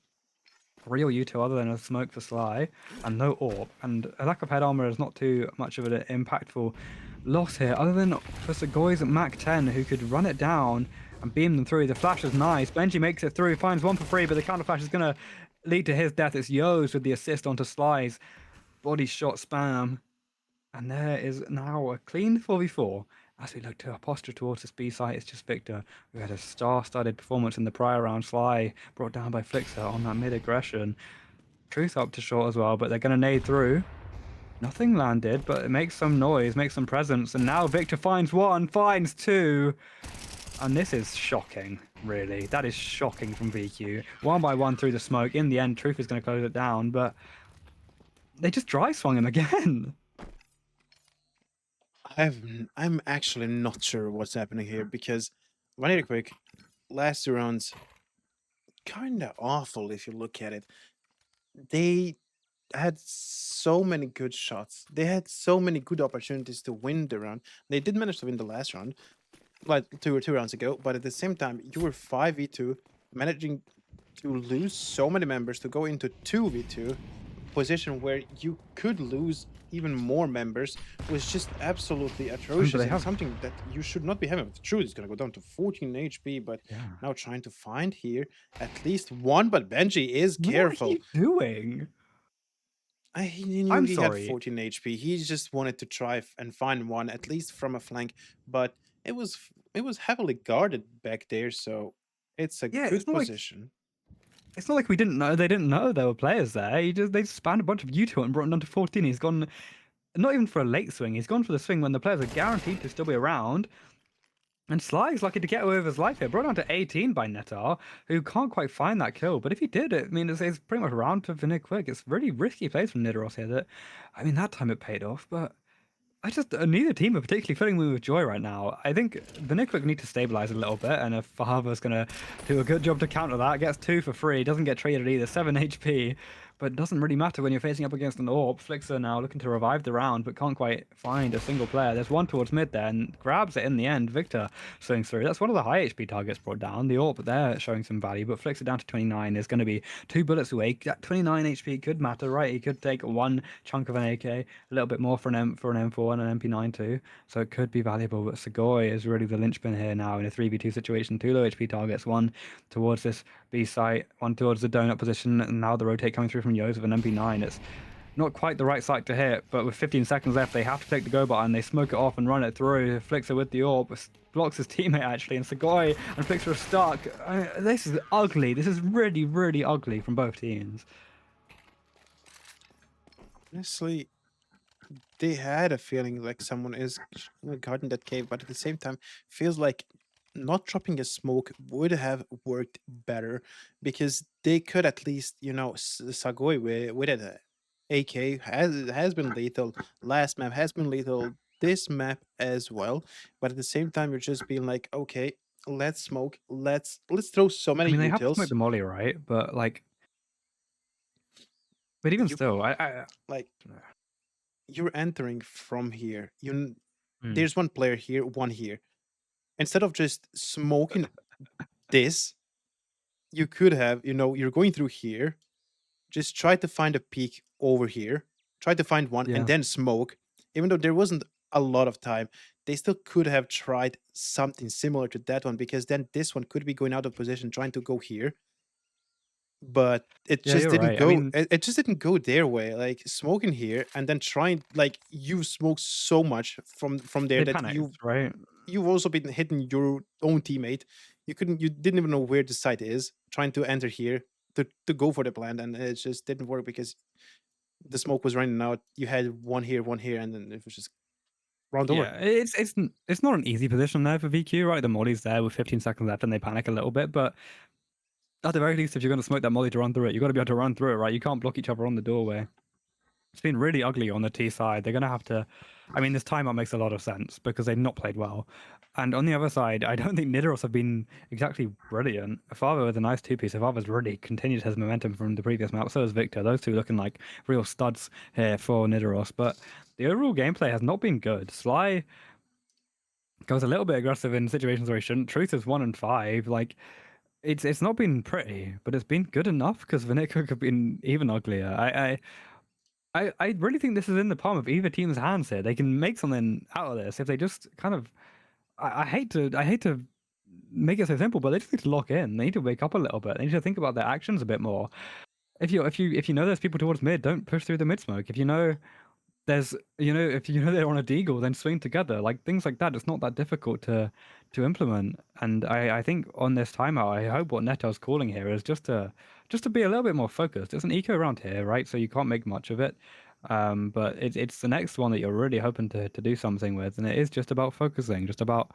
real util other than a smoke for Sly, and no AWP. And a lack of head armor is not too much of an impactful loss here, other than for Segoy's Mac 10, who could run it down and beam them through. The flash is nice. Benji makes it through, finds one for free, but the counter flash is going to lead to his death. It's Yo's with the assist onto Sly's body shot spam. And there is now a clean 4v4. As we look to our posture towards this B site, it's just Victor, who had a star-studded performance in the prior round. Sly brought down by Flixer on that mid-aggression. Truth up to short as well, but they're going to nade through. Nothing landed, but it makes some noise, makes some presence, and now Victor finds 1, finds 2. And this is shocking, really. That is shocking from VQ. 1 by 1 through the smoke. In the end, Truth is going to close it down, but they just dry swung him again. I'm actually not sure what's happening here because VanirQuick last 2 rounds kind of awful if you look at it. They had so many good shots. They had so many good opportunities to win the round. They did manage to win the last round, like 2 rounds ago, but at the same time, you were 5v2, managing to lose so many members to go into 2v2, position where you could lose even more members was just absolutely atrocious and something that you should not be having. True, it's going to go down to 14 HP, but now trying to find here at least 1, but Benji is careful. What are you doing? He knew he had 14 HP. He just wanted to try and find 1, at least from a flank, but it was heavily guarded back there, so it's a good position. It's not like we didn't know. They didn't know there were players there. They just spanned a bunch of util and brought him down to 14. He's gone, not even for a late swing. He's gone for the swing when the players are guaranteed to still be around. And Sly's lucky to get away with his life here. Brought down to 18 by Netar, who can't quite find that kill. But if he did, I mean, it's pretty much round to VanirQuick. It's really risky plays from Nidaros here. That time it paid off, but neither team are particularly filling me with joy right now. I think VanirQuick need to stabilize a little bit, and if Fahava's gonna do a good job to counter that, gets 2 for free, doesn't get traded either, 7 HP, but doesn't really matter when you're facing up against an AWP. Flixer now looking to revive the round, but can't quite find a single player. There's one towards mid there, and grabs it in the end. Victor swings through. That's one of the high HP targets brought down. The AWP there showing some value, but Flixer down to 29 is going to be 2 bullets away. That 29 HP could matter, right? He could take one chunk of an AK, a little bit more for an M4 and an MP9 too, so it could be valuable. But Segoy is really the linchpin here now in a 3v2 situation. 2 low HP targets, one towards this B site, one towards the donut position, and now the rotate coming through from Yos with an MP9. It's not quite the right site to hit, but with 15 seconds left, they have to take the go button. They smoke it off and run it through. Flixer with the AWP blocks his teammate actually, and Segoy and Flixer are stuck. This is ugly. This is really, really ugly from both teams. Honestly, they had a feeling like someone is guarding that cave, but at the same time, feels like not dropping a smoke would have worked better because they could at least, Sagoy with it. AK has been lethal. Last map has been lethal. This map as well. But at the same time, you're just being like, okay, let's smoke. Let's throw so I many mean, they have to smoke utils. the molly, right? But but even You still, I like you're entering from here. Hmm. There's one player here, one here. Instead of just smoking this, you could have, you're going through here, just try to find a peak over here, try to find one, and Yeah. then smoke. Even though there wasn't a lot of time, they still could have tried something similar to that one because then this one could be going out of position trying to go here, but it Yeah, just you're didn't right. I go. mean, It just didn't go their way. Like smoking here and then trying, like you smoke so much from there they that panicked, right? you've also been hitting your own teammate. You didn't even know where the site is, trying to enter here to go for the plant, and it just didn't work because the smoke was running out. You had one here, and then it was just round over. Yeah, it's not an easy position there for VQ, right? The molly's there with 15 seconds left, and they panic a little bit. But at the very least, if you're going to smoke that molly to run through it, you got to be able to run through it, right? You can't block each other on the doorway. It's been really ugly on the T side. They're going to have to. I mean, this timeout makes a lot of sense because they've not played well. And on the other side, I don't think Nidaros have been exactly brilliant. Father with a nice two-piece. Father's really continued his momentum from the previous map. So has Victor. Those two looking like real studs here for Nidaros. But the overall gameplay has not been good. Sly goes a little bit aggressive in situations where he shouldn't. Truth is 1 and 5. Like it's not been pretty, but it's been good enough because VanirQuick have been even uglier. I really think this is in the palm of either team's hands here. They can make something out of this if they just kind of. I hate to make it so simple, but they just need to lock in. They need to wake up a little bit. They need to think about their actions a bit more. If you know there's people towards mid, don't push through the mid smoke. If you know there's if you know they're on a deagle, then swing together. Like things like that. It's not that difficult to implement. And I think on this timeout, I hope what Neto's calling here is just to be a little bit more focused. There's an eco around here, right? So you can't make much of it. But it's the next one that you're really hoping to do something with, and it is just about focusing, just about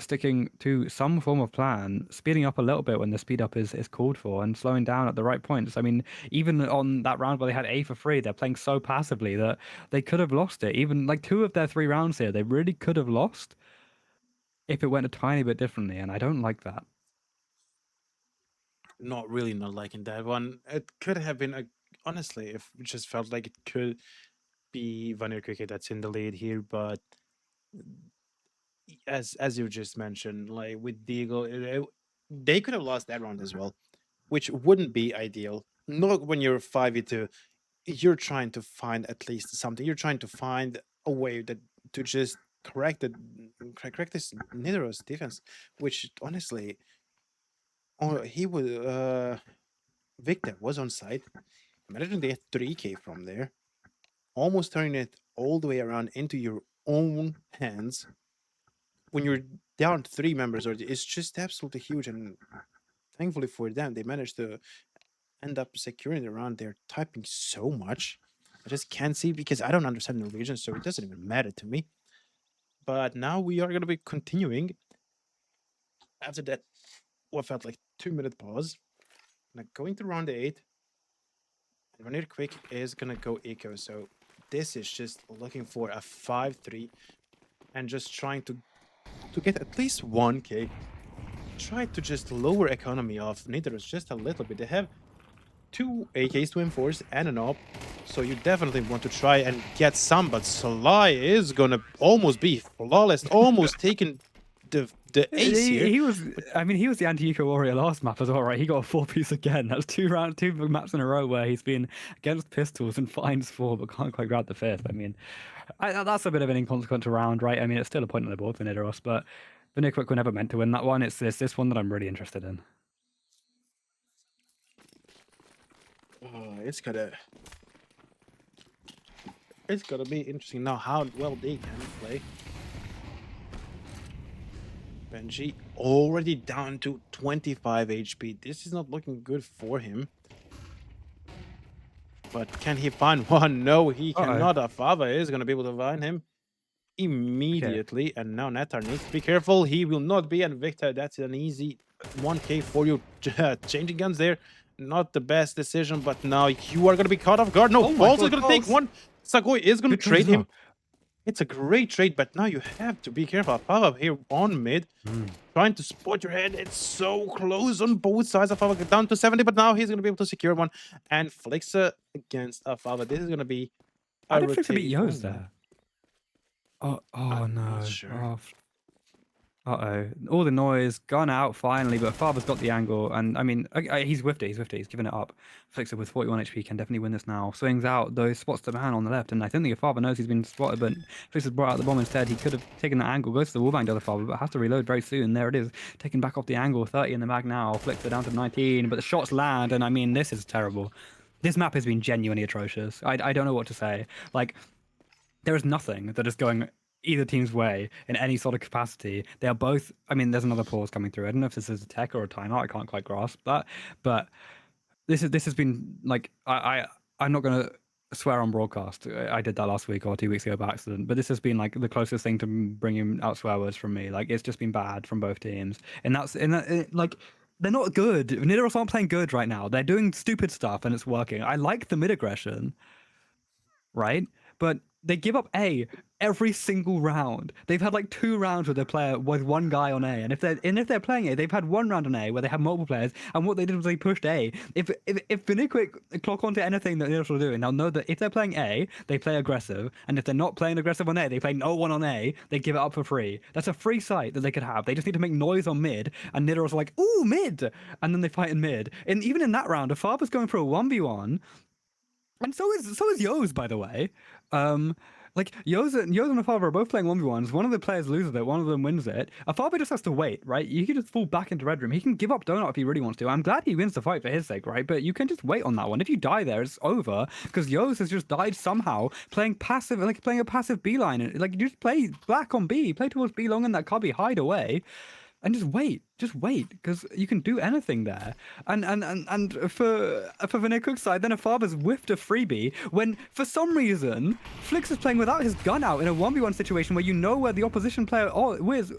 sticking to some form of plan, speeding up a little bit when the speed up is called for, and slowing down at the right points. I mean, even on that round where they had A for free, they're playing so passively that they could have lost it. Even like 2 of their 3 rounds here, they really could have lost if it went a tiny bit differently, and I don't like that. Not really not liking that one. It could have been a honestly, if it just felt like it could be VanirQuick that's in the lead here, but as you just mentioned, like with Deagle, they could have lost that round as well, which wouldn't be ideal. Not when you're 5v2. You're trying to find at least something. You're trying to find a way that to just correct this Nidaros defense, which honestly, oh, he was Victor was on site. Imagine they had 3K from there, almost turning it all the way around into your own hands when you're down 3 members. Or it's just absolutely huge, and thankfully for them, they managed to end up securing the round. They're typing so much. I just can't see because I don't understand Norwegian, so it doesn't even matter to me. But now we are going to be continuing after that, what felt like 2 minute pause. Now going to round 8, and VanirQuick is going to go eco. So this is just looking for a 5-3 and just trying to get at least 1k. Try to just lower economy of Nidaros just a little bit. They have 2 AKs to enforce and an op, so you definitely want to try and get some, but Sly is gonna almost be flawless, almost taking the ace here. He was, I mean, he was the anti-eco warrior last map as well, right? He got a 4-piece again. That's two maps in a row where he's been against pistols and finds 4, but can't quite grab the 5th. I mean, that's a bit of an inconsequential round, right? I mean, it's still a point on the board for Nidaros, but VanirQuick were never meant to win that one. It's this one that I'm really interested in. Oh, it's gonna be interesting now how well they can play. Benji already down to 25 HP. This is not looking good for him. But can he find one? No, he cannot. Afava is going to be able to find him immediately. Okay. And now Netar needs to be careful. He will not be. And Victor, that's an easy 1k for you. Changing guns there. Not the best decision, but now you are going to be caught off guard. No, Falls is going to take one. Sagoi is going to trade him. It's a great trade, but now you have to be careful. Afava here on mid, trying to spot your head. It's so close on both sides. Afava down to 70, but now he's going to be able to secure one. And Flixa against Afava. This is going to be I did Flixa beat Yo's there. Oh I'm no. not sure. Uh-oh. All the noise, gone out finally, but Father's got the angle, and I mean, he's whiffed it, he's given it up. Flixa with 41 HP can definitely win this now. Swings out, though, spots the man on the left, and I think Father knows he's been spotted, but Flixa's brought out the bomb instead. He could have taken that angle, goes to the wallbang to the Father, but has to reload very soon. There it is, taken back off the angle, 30 in the mag now. Flixa down to 19, but the shots land, and I mean, this is terrible. This map has been genuinely atrocious. I don't know what to say. Like, there is nothing that is going either team's way in any sort of capacity. They are both, I mean, there's another pause coming through. I don't know if this is a tech or a timeout. I can't quite grasp that. But this has been like, I'm not going to swear on broadcast. I did that last week or 2 weeks ago by accident. But this has been like the closest thing to bringing out swear words from me. Like, it's just been bad from both teams. And like, they're not good. Nidaros aren't playing good right now. They're doing stupid stuff and it's working. I like the mid aggression, right? But they give up A every single round. They've had like 2 rounds with their player with one guy on A, and if they're playing A, they've had 1 round on A where they have multiple players, and what they did was they pushed A. If VanirQuick clock onto anything that Nidaros are doing, they'll know that if they're playing A, they play aggressive, and if they're not playing aggressive on A, they play no one on A. They give it up for free. That's a free site that they could have. They just need to make noise on mid, and Nidaros are like, ooh, mid, and then they fight in mid. And even in that round, Afaba's going for a 1v1. And so is Yo's, by the way. Like Yo's and Afava are both playing 1v1s. One of the players loses it, one of them wins it. Afava just has to wait, right? You can just fall back into red room. He can give up donut if he really wants to. I'm glad he wins the fight for his sake, right? But you can just wait on that one. If you die there, it's over because Yo's has just died somehow playing passive, like playing a passive B line. Like you just play black on B, play towards B long in that cubby, hide away. And just wait, because you can do anything there. And for VanirQuick's side, then Afaba's whiffed a freebie when, for some reason, Flix is playing without his gun out in a 1v1 situation where you know where the opposition player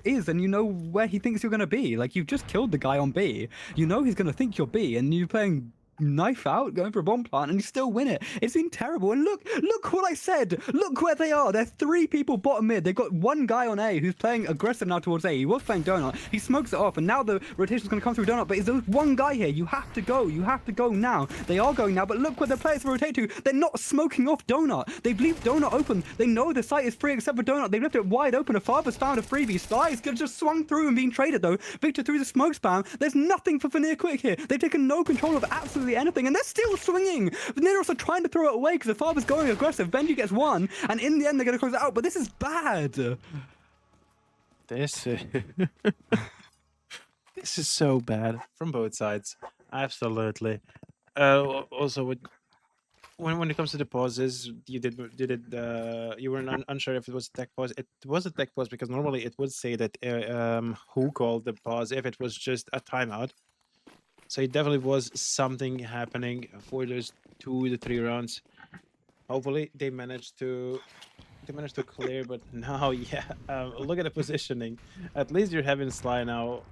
is and you know where he thinks you're going to be. Like, you've just killed the guy on B. You know he's going to think you're B, and you're playing knife out, going for a bomb plant, and you still win it. It's been terrible. And look what I said. Look where they are. They're 3 people bottom mid. They've got 1 guy on A who's playing aggressive now towards A. He was playing donut. He smokes it off, and now the rotation's going to come through donut. But there's 1 guy here. You have to go. You have to go now. They are going now, but look where the players rotate to. They're not smoking off donut. They've left donut open. They know the site is free except for donut. They've left it wide open. Afaba's found a freebie. Sly's just swung through and being traded though. Victor through the smoke spam. There's nothing for VanirQuick here. They've taken no control of absolutely anything, and they're still swinging. The Nidaros are trying to throw it away because the Father's going aggressive. Benji gets 1, and in the end they're going to close it out. But this is bad. This is so bad from both sides. Absolutely. Also, when it comes to the pauses, you you were unsure if it was a tech pause. It was a tech pause because normally it would say that who called the pause if it was just a timeout. So it definitely was something happening for those 2 to 3 rounds. Hopefully they managed to clear, but now, yeah, look at the positioning. At least you're having Sly now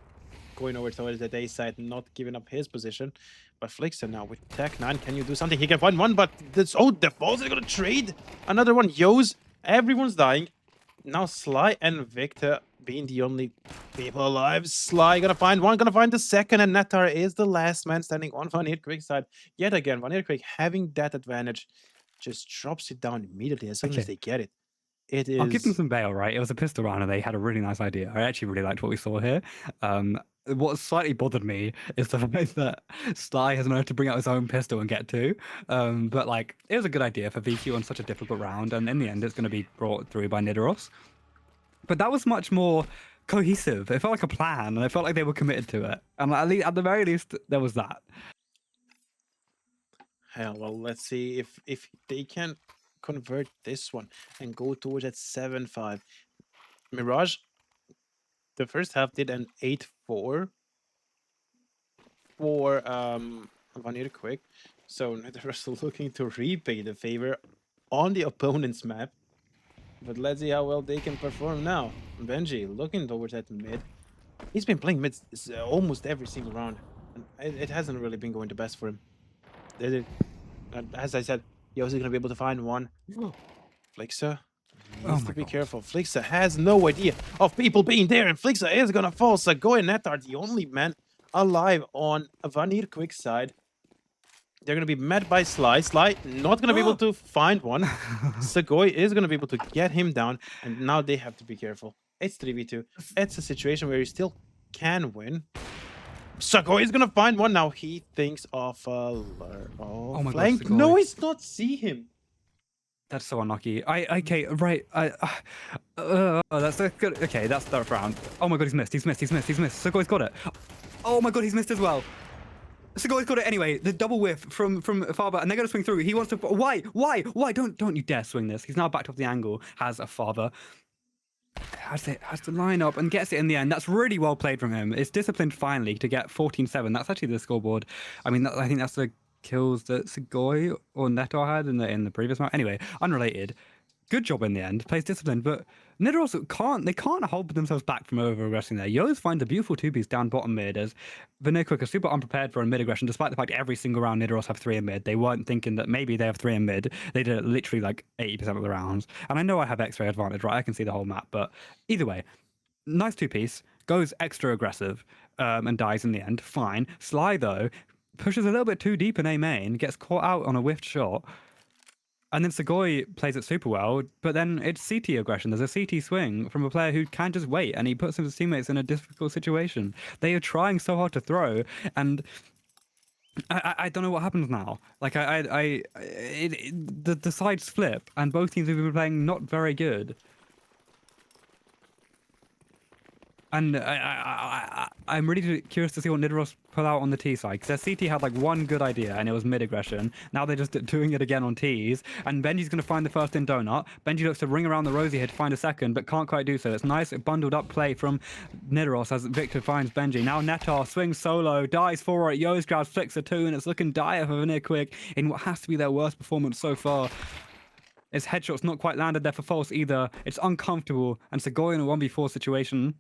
going over towards the day side, not giving up his position. But Flixer now with Tech 9, can you do something? He can find one, but this, oh, the balls is gonna trade. Another one, Yos. Everyone's dying. Now Sly and Victor being the only people alive. Sly gonna find one, gonna find the second, and Netar is the last man standing on VanirQuick side. Yet again, VanirQuick having that advantage just drops it down immediately as soon as they get it. It I'll give them is... some bail, right? It was a pistol round and they had a really nice idea. I actually really liked what we saw here. What slightly bothered me is the fact that Sly has managed to bring out his own pistol and get two. But like, it was a good idea for VQ on such a difficult round, and in the end, it's going to be brought through by Nidaros. But that was much more cohesive. It felt like a plan, and it felt like they were committed to it. And at the very least, there was that. Hell, well, let's see if they can convert this one and go towards that 7-5. Mirage, the first half did an 8-4 for VanirQuick. So Nidaros looking to repay the favor on the opponent's map. But let's see how well they can perform now. Benji looking towards that mid. He's been playing mid almost every single round. And it hasn't really been going the best for him. As I said, Yo's gonna be able to find one. Flixer needs to be careful. Flixer has no idea of people being there, and Flixer is gonna fall. Sagoy and Net are the only men alive on VanirQuick side. They're gonna be met by Sly. Sly not gonna be able to find one. Sagoy is gonna be able to get him down, and now they have to be careful. It's 3v2. It's a situation where you still can win. Sagoy is gonna find one now. He thinks of oh my flank. God, No, he's not see him. That's so unlucky. Okay, right. That's good. Okay, that's third round. Oh my God, he's missed. He's missed. Sagoy's got it. Oh my God, he's missed as well. Sagoy's got it anyway. The double whiff from Faber, and they're gonna swing through. He wants to. Why? Don't you dare swing this. He's now backed off the angle. Has a Faber. Has to line up and gets it in the end. That's really well played from him. It's disciplined finally to get 14-7. That's actually the scoreboard. I mean, I think that's the kills that Sagoy or Netar had in the previous match. Anyway, unrelated. Good job in the end. Plays disciplined, but Nidaros can't hold themselves back from over-aggressing there. Yos finds a beautiful 2-piece down bottom mid as VanirQuick are super unprepared for a mid-aggression, despite the fact every single round Nidaros have 3 in mid. They weren't thinking that maybe they have 3 in mid. They did it literally like 80% of the rounds. And I know I have X-ray advantage, right? I can see the whole map, but either way, nice 2-piece, goes extra aggressive and dies in the end. Fine. Sly, though, pushes a little bit too deep in A main, gets caught out on a whiffed shot. And then Sagoy plays it super well, but then it's CT aggression. There's a CT swing from a player who can just wait, and he puts his teammates in a difficult situation. They are trying so hard to throw, and I don't know what happens now. Like the sides flip, and both teams have been playing not very good. And I'm really curious to see what Nidaros pull out on the T side, because their CT had like one good idea, and it was mid-aggression. Now they're just doing it again on Ts, and Benji's going to find the first in donut. Benji looks to ring around the rosy here to find a second, but can't quite do so. It's nice bundled up play from Nidaros as Victor finds Benji. Now Netar swings solo, dies for it. Yos grabs Flixer 2, and it's looking dire for VanirQuick in what has to be their worst performance so far. His headshot's not quite landed there for false either. It's uncomfortable, and Sagoy in a 1v4 situation.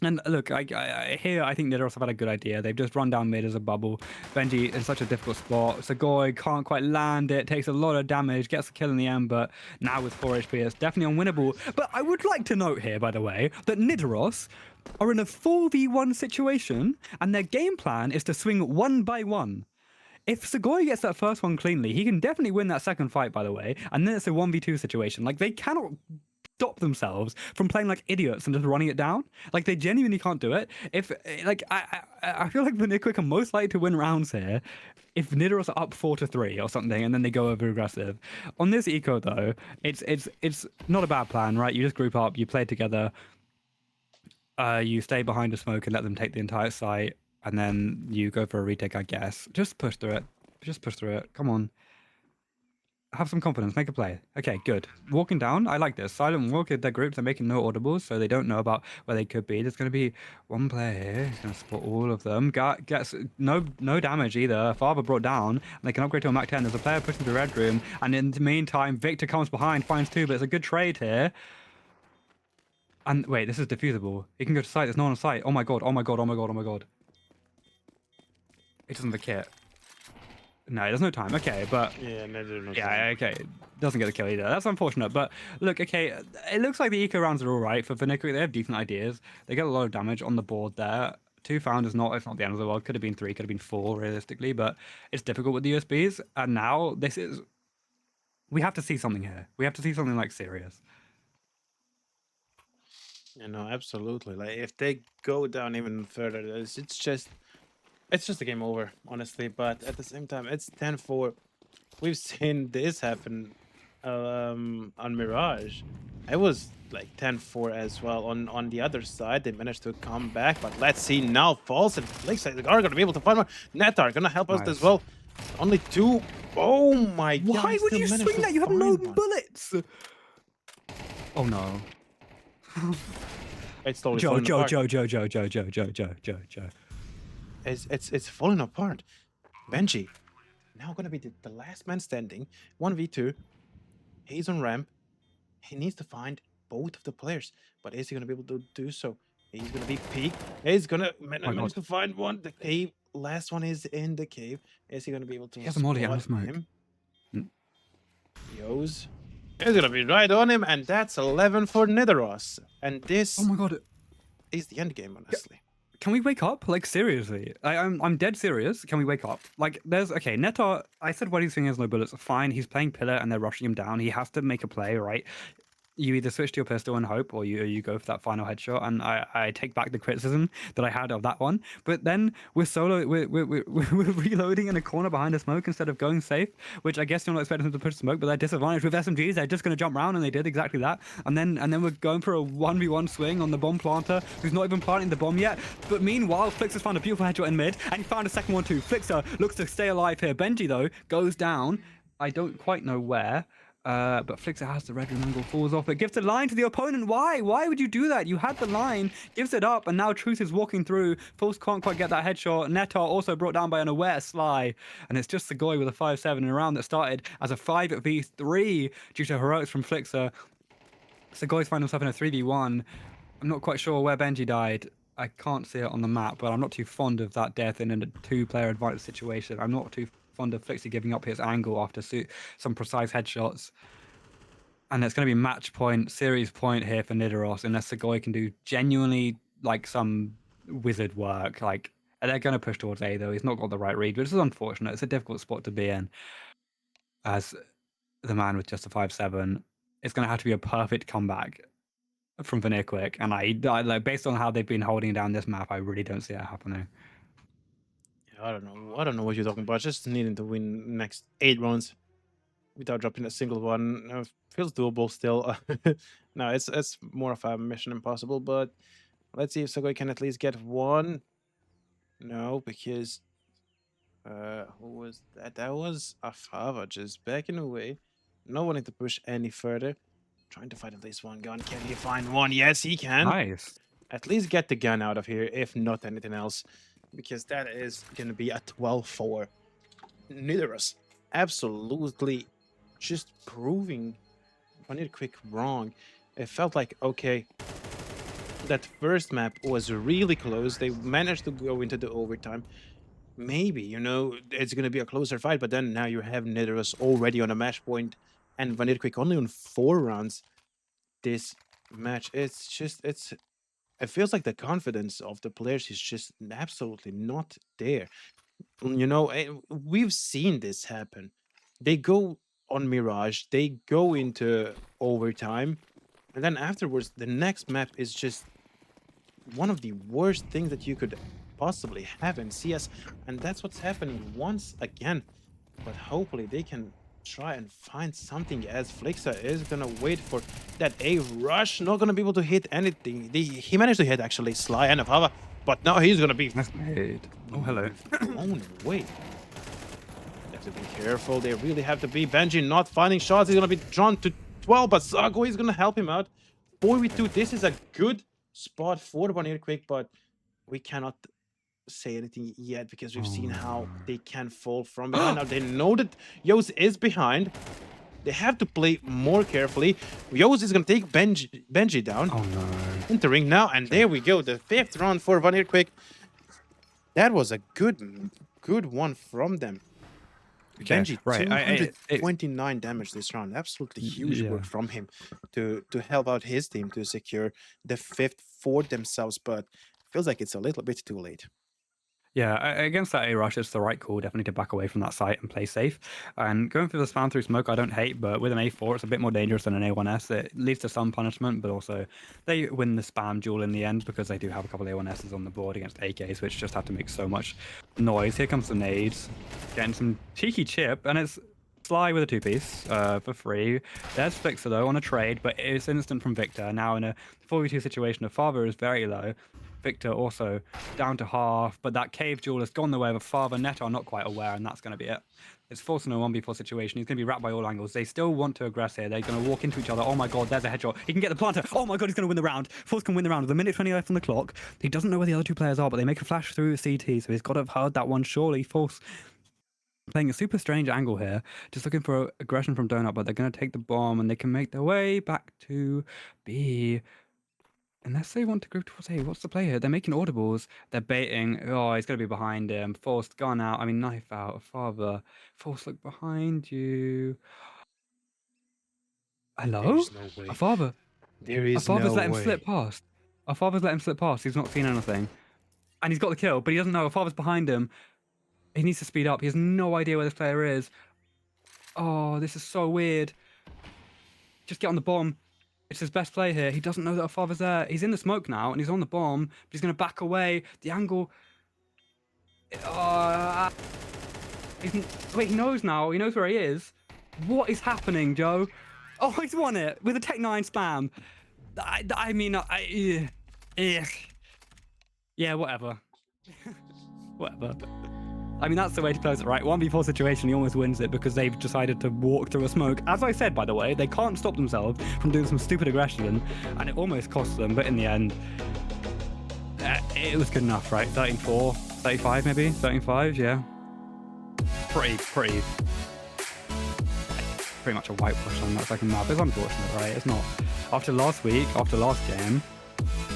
And look, I think Nidaros have had a good idea. They've just run down mid as a bubble. Benji in such a difficult spot. Sagoy can't quite land it, takes a lot of damage, gets the kill in the end, but now with 4 HP, it's definitely unwinnable. But I would like to note here, by the way, that Nidaros are in a 4v1 situation, and their game plan is to swing 1 by 1. If Sagoy gets that first one cleanly, he can definitely win that second fight, by the way, and then it's a 1v2 situation. Like, they cannot stop themselves from playing like idiots and just running it down. Like, they genuinely can't do it. If like I feel like VanirQuick are most likely to win rounds here if Nidaros are up 4-3 or something, and then they go over aggressive. On this eco though, it's not a bad plan, right? You just group up, you play together, you stay behind the smoke and let them take the entire site, and then you go for a retake, I guess. Just push through it. Come on. Have some confidence, make a play. Okay, good. Walking down, I like this. Silent walk at their groups, they're making no audibles, so they don't know about where they could be. There's going to be one player here, he's going to support all of them. Gets no damage either. Father brought down, and they can upgrade to a Mach 10. There's a player pushing the red room, and in the meantime, Victor comes behind, finds 2, but it's a good trade here. And wait, this is defusable. He can go to site. There's no one on site. Oh my god. Oh my god. Oh my god. Oh my god. It doesn't have a kit. No, there's no time. Okay, but Yeah, neither no yeah, time. okay. Doesn't get the kill either. That's unfortunate. But look, okay, it looks like the eco rounds are all right for VanirQuick. They have decent ideas. They get a lot of damage on the board there. 2 found is not. It's not the end of the world. Could have been 3. Could have been 4 realistically. But it's difficult with the USBs. And now this is. We have to see something here. We have to see something like serious. You know, absolutely. Like if they go down even further, it's just a game over, honestly. But at the same time, it's 10-4. We've seen this happen on Mirage. It was like 10-4 as well on the other side. They managed to come back, but let's see now. False and Flix are going to be able to find one. Netar going to help us as Nice. well. Only 2. Oh my god. Why would you swing that? You have no bullets. Oh no. It's totally Joe, falling Joe, apart. Joe, Joe, Joe, Joe, Joe, Joe, Joe, Joe, Joe. It's falling apart. Benji now gonna be the last man standing. 1v2. He's on ramp. He needs to find both of the players. But is he gonna be able to do so? He's gonna be peek. He's gonna manage to find one. The cave. Last one is in the cave. Is he gonna be able to He has a molly and a spot smoke. him? Mm. Yos. He's gonna be right on him, and that's 11 for Nidaros. And this Oh my god. is the end game, honestly. Can we wake up? Like seriously, I'm dead serious. Can we wake up? Like there's okay. Netar, I said what he's doing has no bullets. Fine, he's playing pillar and they're rushing him down. He has to make a play, right? You either switch to your pistol and hope, or you go for that final headshot. And I take back the criticism that I had of that one. But then we're we're reloading in a corner behind a smoke instead of going safe, which I guess you're not expecting them to push smoke, but they're disadvantaged with SMGs. They're just going to jump around, and they did exactly that. And then we're going for a 1v1 swing on the bomb planter, who's not even planting the bomb yet. But meanwhile, Flixer's found a beautiful headshot in mid, and he found a second one too. Flixer looks to stay alive here. Benji though goes down. I don't quite know where. But Flixer has the red room angle, falls off. It gives the line to the opponent. Why? Why would you do that? You had the line, gives it up, and now Truth is walking through. False can't quite get that headshot. Netar also brought down by an aware Sly. And it's just Segoy with a 5-7 in a round that started as a 5v3 due to heroics from Flixer. Segoy's found himself in a 3v1. I'm not quite sure where Benji died. I can't see it on the map, but I'm not too fond of that death in a 2-player advantage situation. I'm not too fond of Flixie giving up his angle after some precise headshots. And it's going to be match point, series point here for Nidaros, unless Segoy can do genuinely like some wizard work. Like they're going to push towards A though. He's not got the right read, which is unfortunate. It's a difficult spot to be in. As the man with just a 5-7, it's going to have to be a perfect comeback from VanirQuick, and I like based on how they've been holding down this map, I really don't see it happening. I don't know. I don't know what you're talking about. Just needing to win next 8 rounds without dropping a single one feels doable still. No, it's more of a mission impossible. But let's see if Segoy can at least get one. No, because who was that? That was Afava just backing away. No one need to push any further. Trying to find at least one gun. Can he find one? Yes, he can. Nice. At least get the gun out of here, if not anything else, because that is going to be a 12-4. Nidaros absolutely just proving VanirQuick wrong. It felt like, okay, that first map was really close. They managed to go into the overtime. Maybe, you know, it's going to be a closer fight, but then now you have Nidaros already on a match point and VanirQuick only on 4 rounds this match. It's just, it feels like the confidence of the players is just absolutely not there. You know, we've seen this happen. They go on Mirage, they go into overtime, and then afterwards, the next map is just one of the worst things that you could possibly have in CS, and that's what's happening once again. But hopefully they can try and find something, as Flixa is gonna wait for that A rush. Not gonna be able to hit anything. He managed to hit actually Sly and Avava, but now he's gonna be That's made. Oh, hello. blown away. They have to be careful. They really have to be. Benji not finding shots. He's gonna be drawn to 12, but Sago is gonna help him out. 4v2. This is a good spot for VanirQuick, but we cannot say anything yet because we've seen how they can fall from behind. Now they know that Yos is behind. They have to play more carefully. Rios is going to take Benji down. Oh no. Entering now, and there we go. The 5th round for VanirQuick. That was a good one from them. Okay, Benji, right. 229 damage this round. Absolutely huge Yeah. work from him to help out his team to secure the 5th for themselves, but feels like it's a little bit too late. Yeah, against that A rush, it's the right call, definitely to back away from that site and play safe. And going through the spam through smoke, I don't hate, but with an A4, it's a bit more dangerous than an A1S. It leads to some punishment, but also they win the spam duel in the end because they do have a couple of A1Ss on the board against AKs, which just have to make so much noise. Here comes the nades, getting some cheeky chip, and it's Sly with a 2-piece for free. There's Fixer though on a trade, but it's instant from Victor. Now in a 4v2 situation, the father is very low. Victor also down to half, but that cave duel has gone the way of a father. Net are not quite aware, and that's going to be it. It's forcing a 1v4 situation. He's going to be wrapped by all angles. They still want to aggress here. They're going to walk into each other. Oh my god, there's a headshot. He can get the planter. Oh my god, he's going to win the round. Force can win the round with a minute 20 left on the clock. He doesn't know where the other two players are, but they make a flash through CT, so he's got to have heard that one surely. Force playing a super strange angle here, just looking for aggression from Donut, but they're going to take the bomb, and they can make their way back to B. Unless they want to go towards A, what's the play here? They're making audibles. They're baiting. Oh, he's going to be behind him. Forced, gun out. I mean, knife out. Father. Forced, look behind you. Hello? There's no way. A father. There A is father's no let him way. slip past. A father's let him slip past. He's not seen anything. And he's got the kill, but he doesn't know. A father's behind him. He needs to speed up. He has no idea where this player is. Oh, this is so weird. Just get on the bomb. It's his best play here. He doesn't know that a father's there. He's in the smoke now, and he's on the bomb. But he's going to back away. The angle... Wait, he knows now. He knows where he is. What is happening, Joe? Oh, he's won it with a Tech 9 spam. Yeah, whatever. Whatever. I mean, that's the way to close it, right? 1v4 situation, he almost wins it because they've decided to walk through a smoke. As I said, by the way, they can't stop themselves from doing some stupid aggression, and it almost costs them, but in the end, it was good enough, right? 34, 35 maybe? 35, yeah. Pretty much a whitewash on that second map. It's unfortunate, right? It's not. After last week, after last game,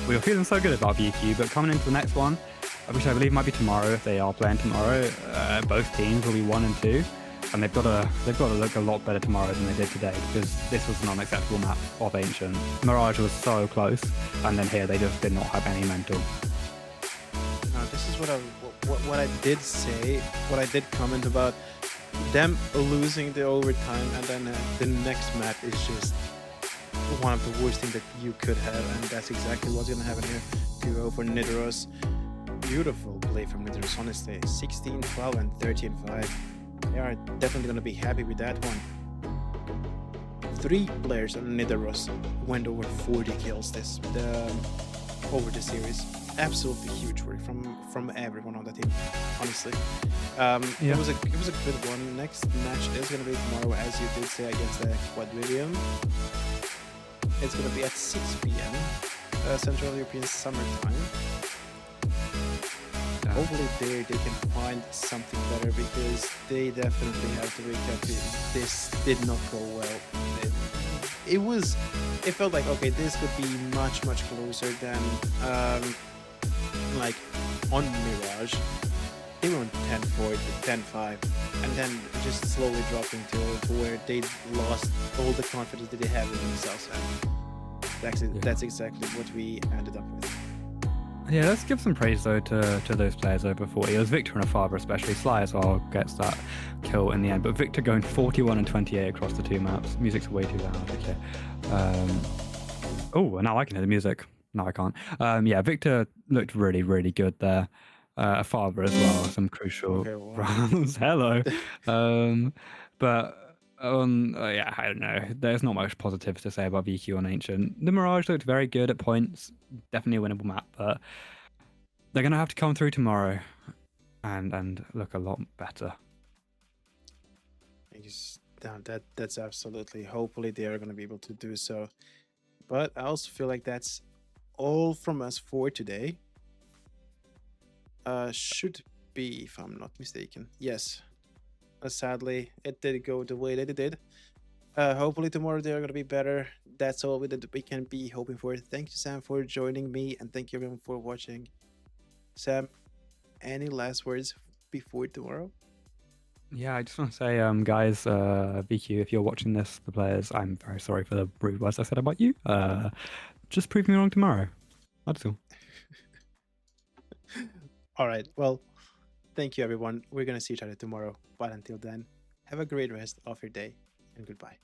we were feeling so good about VQ, but coming into the next one, which I believe might be tomorrow if they are playing tomorrow, both teams will be 1 and 2, and they've got to look a lot better tomorrow than they did today because this was an unacceptable map of Ancient. Mirage was so close, and then here they just did not have any mental. This is what I did say, what I did comment about them losing the overtime, and then the next map is just one of the worst things that you could have, and that's exactly what's going to happen here. 2-0 for Nidaros. Beautiful play from Nidaros, honestly. 16, 12, and 13-5. They are definitely going to be happy with that one. 3 players on Nidaros went over 40 kills over the series. Absolutely huge work from everyone on the team, honestly. Yeah. It was a good one. Next match is going to be tomorrow, as you did say, against the Komplettligaen. It's going to be at 6 p.m. Central European summertime. Hopefully they can find something better, because they definitely have to recap. This did not go well. It felt like, okay, this could be much closer than like on Mirage. They were on 10-4 to 10-5, and then just slowly dropping to where they lost all the confidence that they have in themselves, and that's exactly what we ended up with. Yeah, let's give some praise though to those players over 40. It was Victor and a father, especially. Sly as well gets that kill in the end, but Victor going 41 and 28 across the 2 maps. Music's way too loud. Okay. Oh, now I can hear the music. No, I can't. Yeah, Victor looked really good there. A father as well. Some crucial rounds. Hello. But yeah, I don't know. There's not much positive to say about VQ on Ancient. The Mirage looked very good at points. Definitely a winnable map, but they're going to have to come through tomorrow and look a lot better. That's absolutely. Hopefully they are going to be able to do so. But I also feel like that's all from us for today. Should be, if I'm not mistaken. Yes. Sadly, it did go the way that it did. Hopefully tomorrow they're gonna be better. That's all that we can be hoping for. Thank you, Sam, for joining me, and thank you everyone for watching. Sam, any last words before tomorrow? Yeah, I just want to say, guys, VQ, if you're watching this, the players, I'm very sorry for the rude words I said about you. Just prove me wrong tomorrow. That's all. All right. Well, thank you, everyone. We're gonna see each other tomorrow. But until then, have a great rest of your day, and goodbye.